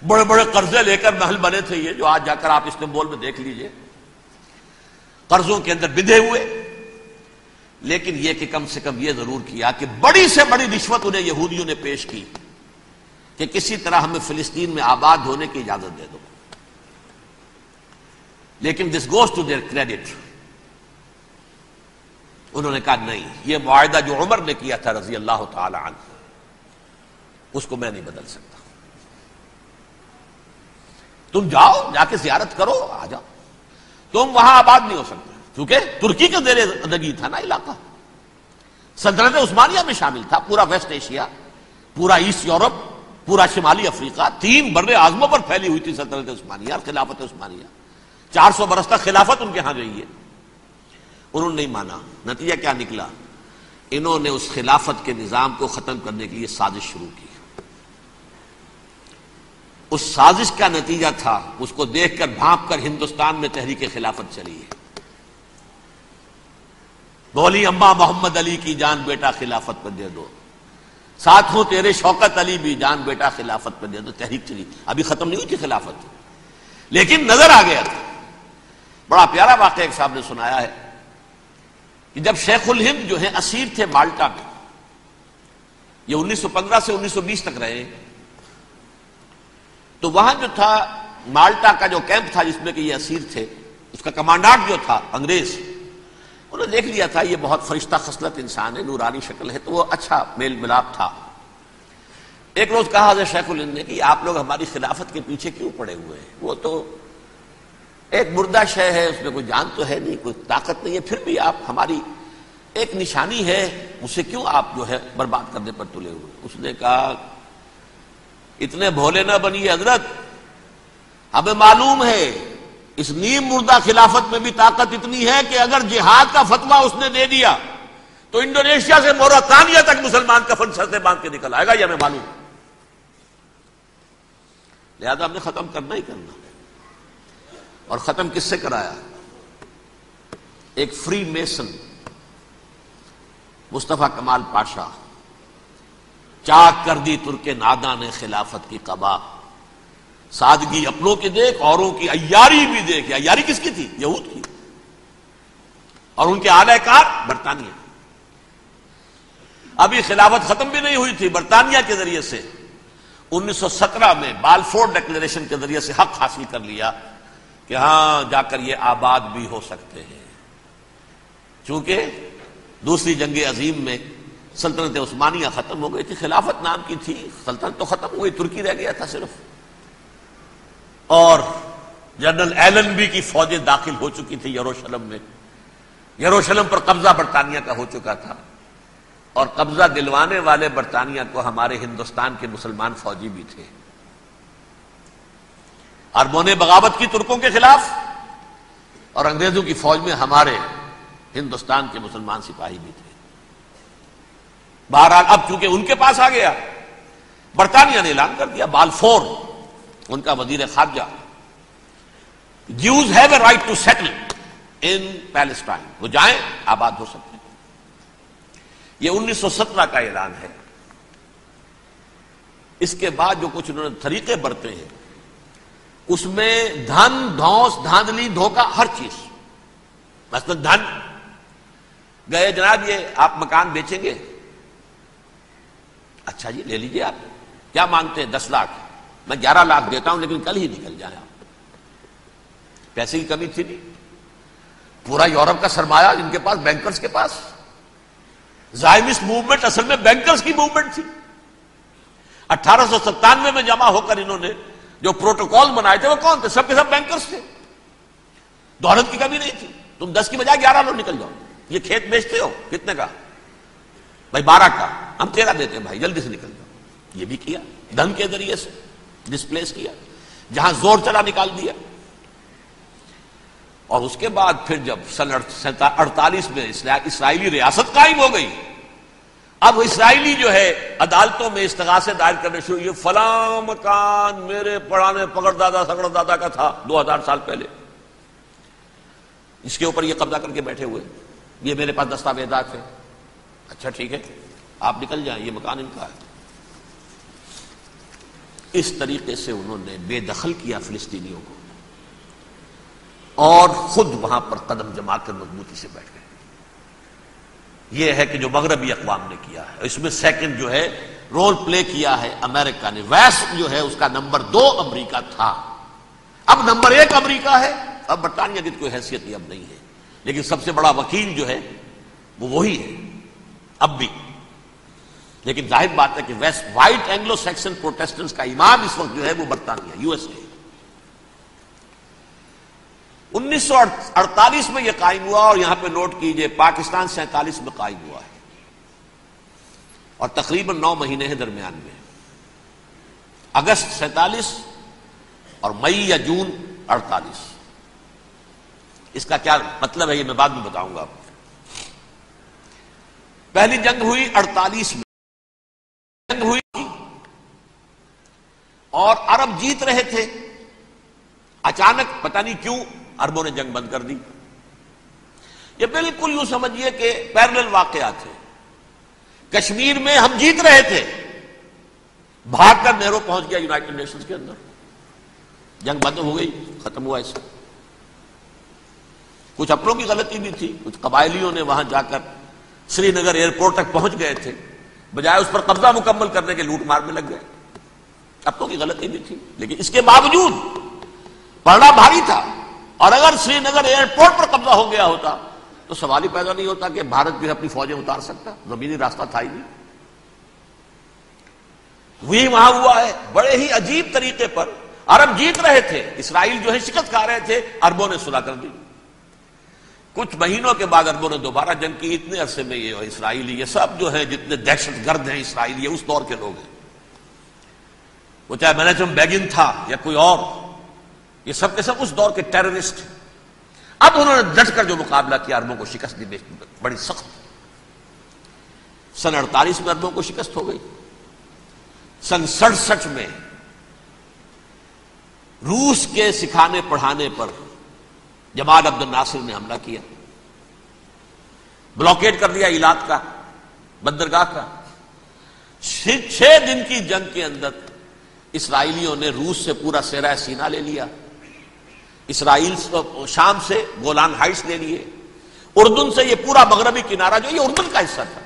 بڑے بڑے قرضے لے کر محل بنے تھے یہ، جو آج جا کر آپ استنبول میں دیکھ لیجئے، قرضوں کے اندر بندھے ہوئے۔ لیکن یہ کہ کم سے کم یہ ضرور کیا کہ بڑی سے بڑی رشوت انہیں یہودیوں نے پیش کی کہ کسی طرح ہمیں فلسطین میں آباد ہونے کی اجازت دے دو، لیکن this goes to their credit, انہوں نے کہا نہیں، یہ معاہدہ جو عمر نے کیا تھا رضی اللہ تعالی عنہ، اس کو میں نہیں بدل سکتا، تم جاؤ، جا کے زیارت کرو، آ جاؤ، تم وہاں آباد نہیں ہو سکتے، کیونکہ ترکی کے زیر ادگی تھا نا علاقہ، سلطنت عثمانیہ میں شامل تھا، پورا ویسٹ ایشیا، پورا ایسٹ یورپ، پورا شمالی افریقہ، 3 بر اعظموں پر پھیلی ہوئی تھی سلطنت عثمانیہ، خلافت عثمانیہ، 400 برس تک خلافت ان کے ہاں رہی ہے۔ انہوں نے نہیں مانا، نتیجہ کیا نکلا؟ انہوں نے اس خلافت کے نظام کو ختم کرنے کے لیے سازش شروع کی۔ اس سازش کا نتیجہ تھا، اس کو دیکھ کر بھانپ کر ہندوستان میں تحریک خلافت چلی ہے۔ بولی اماں محمد علی کی جان بیٹا خلافت پر دے دو، ساتھ ہوں تیرے شوکت علی بھی جان بیٹا خلافت پر دے دو، تحریک چلی، ابھی ختم نہیں ہوئی تھی خلافت، لیکن نظر آ گیا تھا۔ بڑا پیارا واقعہ ایک صاحب نے سنایا ہے کہ جب شیخ الہند جو ہیں اسیر تھے مالٹا میں، یہ 1915 سے 1920 تک رہے، تو وہاں جو تھا مالٹا کا جو کیمپ تھا جس میں کہ یہ اسیر تھے، اس کا کمانڈانٹ جو تھا انگریز، انہوں نے دیکھ لیا تھا یہ بہت فرشتہ خصلت انسان ہے، نورانی شکل ہے، تو وہ اچھا میل ملاپ تھا۔ ایک روز کہا حضرت شیخ الہند نے کہ آپ لوگ ہماری خلافت کے پیچھے کیوں پڑے ہوئے ہیں؟ وہ تو ایک مردہ شے ہے، اس میں کوئی جان تو ہے نہیں، کوئی طاقت نہیں ہے، پھر بھی آپ ہماری ایک نشانی ہے، اسے کیوں آپ جو ہے برباد کرنے پر تلے ہوئے؟ اس نے کہا اتنے بھولے نہ بنیے حضرت، ہمیں معلوم ہے اس نیم مردہ خلافت میں بھی طاقت اتنی ہے کہ اگر جہاد کا فتویٰ اس نے دے دیا تو انڈونیشیا سے موریتانیہ تک مسلمان کفن سر سے باندھ کے نکل آئے گا، یہ ہمیں معلوم ہے، لہذا ہم نے ختم کرنا ہی کرنا۔ اور ختم کس سے کرایا؟ ایک فری میسن مصطفیٰ کمال پاشا، چاک کر دی ترک ناداں نے خلافت کی قبا، سادگی اپنوں کی دیکھ اوروں کی عیاری بھی دیکھ۔ عیاری کس کی تھی؟ یہود کی، اور ان کے اعلی کار برطانیہ۔ ابھی خلافت ختم بھی نہیں ہوئی تھی، برطانیہ کے ذریعے سے 1917 میں بالفور ڈکلیریشن کے ذریعے سے حق حاصل کر لیا کہ ہاں جا کر یہ آباد بھی ہو سکتے ہیں، چونکہ دوسری جنگ عظیم میں سلطنت عثمانیہ ختم ہو گئی تھی، خلافت نام کی تھی، سلطنت تو ختم ہو گئی، ترکی رہ گیا تھا صرف، اور جنرل ایلنبی کی فوجیں داخل ہو چکی تھی یروشلم میں، یروشلم پر قبضہ برطانیہ کا ہو چکا تھا، اور قبضہ دلوانے والے برطانیہ کو ہمارے ہندوستان کے مسلمان فوجی بھی تھے۔ اربوں نے بغاوت کی ترکوں کے خلاف، اور انگریزوں کی فوج میں ہمارے ہندوستان کے مسلمان سپاہی بھی تھے. بہرحال اب چونکہ ان کے پاس آ گیا، برطانیہ نے اعلان کر دیا، بالفور ان کا وزیر خارجہ، Jews have a right to settle in Palestine، وہ جائیں آباد ہو سکتے ہیں. یہ 1917 کا اعلان ہے. اس کے بعد جو کچھ انہوں نے طریقے برتے ہیں، اس میں دھن، دھوس، دھاندلی، دھوکہ، ہر چیز. مثلا دھن گئے، جناب یہ آپ مکان بیچیں گے؟ اچھا جی لے لیجیے. آپ کیا مانگتے ہیں؟ 10 لاکھ. میں 11 لاکھ دیتا ہوں، لیکن کل ہی نکل جائیں آپ. پیسے کی کمی تھی نہیں. پورا یورپ کا سرمایہ ان کے پاس، بینکرز کے پاس. زائمسٹ موومنٹ اصل میں بینکرز کی موومنٹ تھی. 1897 میں جمع ہو کر انہوں نے جو پروٹوکول بنائے تھے وہ کون تھے؟ سب کے سب بینکرز تھے. دولت کی کمی نہیں تھی. تم 10 کی بجائے 11 لو، نکل جاؤ. یہ کھیت بیچتے ہو کتنے کا؟ بھائی 12 کا. ہم 13 دیتے ہیں بھائی، جلدی سے نکل جاؤ. یہ بھی کیا، دھن کے ذریعے سے ڈسپلیس کیا، جہاں زور چلا نکال دیا. اور اس کے بعد پھر جب سن 48 میں اسرائیلی ریاست قائم ہو گئی، اب اسرائیلی جو ہے عدالتوں میں استغاثے دائر کرنے شروع. یہ فلاں مکان میرے پڑھانے پکڑ دادا سگڑ دادا کا تھا 2000 سال پہلے، اس کے اوپر یہ قبضہ کر کے بیٹھے ہوئے، یہ میرے پاس دستاویزات ہیں. اچھا ٹھیک ہے آپ نکل جائیں، یہ مکان ان کا ہے. اس طریقے سے انہوں نے بے دخل کیا فلسطینیوں کو، اور خود وہاں پر قدم جما کر مضبوطی سے بیٹھ گئے. یہ ہے کہ جو مغربی اقوام نے کیا ہے. اس میں سیکنڈ جو ہے رول پلے کیا ہے امریکہ نے. ویسٹ جو ہے اس کا نمبر 2 امریکہ تھا، اب نمبر 1 امریکہ ہے. اب برطانیہ کی کوئی حیثیت ہی اب نہیں ہے، لیکن سب سے بڑا وکیل جو ہے وہ وہی ہے اب بھی. لیکن ظاہر بات ہے کہ west white Anglo Saxon Protestants کا امام اس وقت جو ہے وہ برطانیہ، یو ایس اے. 1948 میں یہ قائم ہوا، اور یہاں پہ نوٹ کیجئے پاکستان 47 میں قائم ہوا ہے، اور تقریباً 9 مہینے ہیں درمیان میں. اگست 47 اور مئی یا جون 48. اس کا کیا مطلب ہے یہ میں بعد میں بتاؤں گا آپ کو. پہلی جنگ ہوئی 48 میں، جنگ ہوئی اور عرب جیت رہے تھے. اچانک پتہ نہیں کیوں عربوں نے جنگ بند کر دی. یہ بالکل یوں سمجھیے کہ پیرلل واقعات تھے. کشمیر میں ہم جیت رہے تھے، بھاگ کر نہرو پہنچ گیا یونائٹڈ نیشنز کے اندر، جنگ بند ہو گئی، ختم ہوا. ایسا کچھ اپنوں کی غلطی بھی تھی، کچھ قبائلیوں نے وہاں جا کر سری نگر ایئرپورٹ تک پہنچ گئے تھے، بجائے اس پر قبضہ مکمل کرنے کے لوٹ مار میں لگ گئے. اپنوں کی غلطی بھی تھی، لیکن اس کے باوجود پڑنا بھاری تھا. اور اگر سری نگر ایئرپورٹ پر قبضہ ہو گیا ہوتا تو سوال ہی پیدا نہیں ہوتا کہ بھارت جو ہے اپنی فوجیں اتار سکتا. زمینی راستہ تھا ہی نہیں. وہی وہاں ہوا ہے بڑے ہی عجیب طریقے پر. عرب جیت رہے تھے، اسرائیل جو ہے شکست کھا رہے تھے، عربوں نے صلح کر دی. کچھ مہینوں کے بعد عربوں نے دوبارہ جنگ کی. اتنے عرصے میں یہ اسرائیلی، یہ سب جو ہے جتنے دہشت گرد ہیں اسرائیلی، یہ اس دور کے لوگ ہیں. وہ چاہے مینیجم بیگن تھا یا کوئی اور، یہ سب کے سب اس دور کے ٹیررسٹ. اب انہوں نے ڈٹ کر جو مقابلہ کیا، عربوں کو شکست دی بڑی سخت. سن 48 میں عربوں کو شکست ہو گئی. سن 67 میں روس کے سکھانے پڑھانے پر جمال عبد الناصر نے حملہ کیا، بلاکیٹ کر دیا ایلات کا، بندرگاہ کا. 6 دن کی جنگ کے اندر اسرائیلیوں نے روس سے پورا سیرہ سینا لے لیا، اسرائیل شام سے گولان ہائٹس لے لیے، اردن سے یہ پورا مغربی کنارہ جو یہ اردن کا حصہ تھا،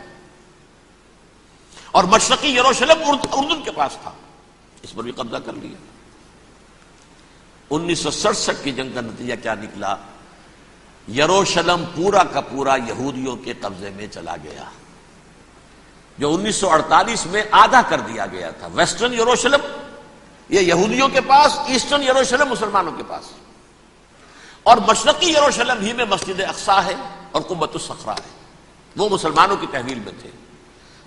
اور مشرقی یروشلم اردن کے پاس تھا، اس پر بھی قبضہ کر لیا. 1967 کی جنگ کا نتیجہ کیا نکلا؟ یروشلم پورا کا پورا یہودیوں کے قبضے میں چلا گیا، جو 1948 میں آدھا کر دیا گیا تھا. ویسٹرن یروشلم یہ یہودیوں کے پاس، ایسٹرن یروشلم مسلمانوں کے پاس، اور مشرقی یروشلم ہی میں مسجد اقصی ہے اور قبۃ الصخرہ ہے، وہ مسلمانوں کی تحویل میں تھے.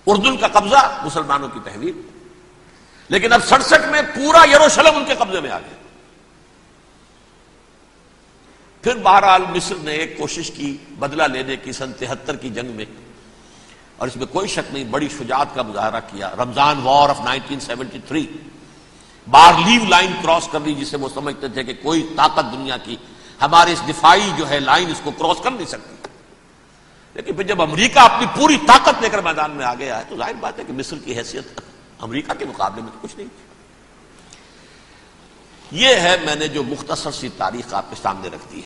اردن کا قبضہ مسلمانوں کی تحویل. لیکن اب 67 میں پورا یروشلم ان کے قبضے میں آ گیا. پھر بہرحال مصر نے ایک کوشش کی بدلہ لینے کی سن 73 کی جنگ میں، اور اس میں کوئی شک نہیں بڑی شجاعت کا مظاہرہ کیا. رمضان وار آف 1973 بارلیو لائن کراس کر لی، جسے وہ سمجھتے تھے کہ کوئی طاقت دنیا کی ہمارے اس دفاعی جو ہے لائن اس کو کراس کر نہیں سکتی. لیکن پھر جب امریکہ اپنی پوری طاقت لے کر میدان میں آگے آئے تو ظاہر بات ہے کہ مصر کی حیثیت امریکہ کے مقابلے میں تو کچھ نہیں تھی. یہ ہے میں نے جو مختصر سی تاریخ آپ کے سامنے رکھ دی ہے.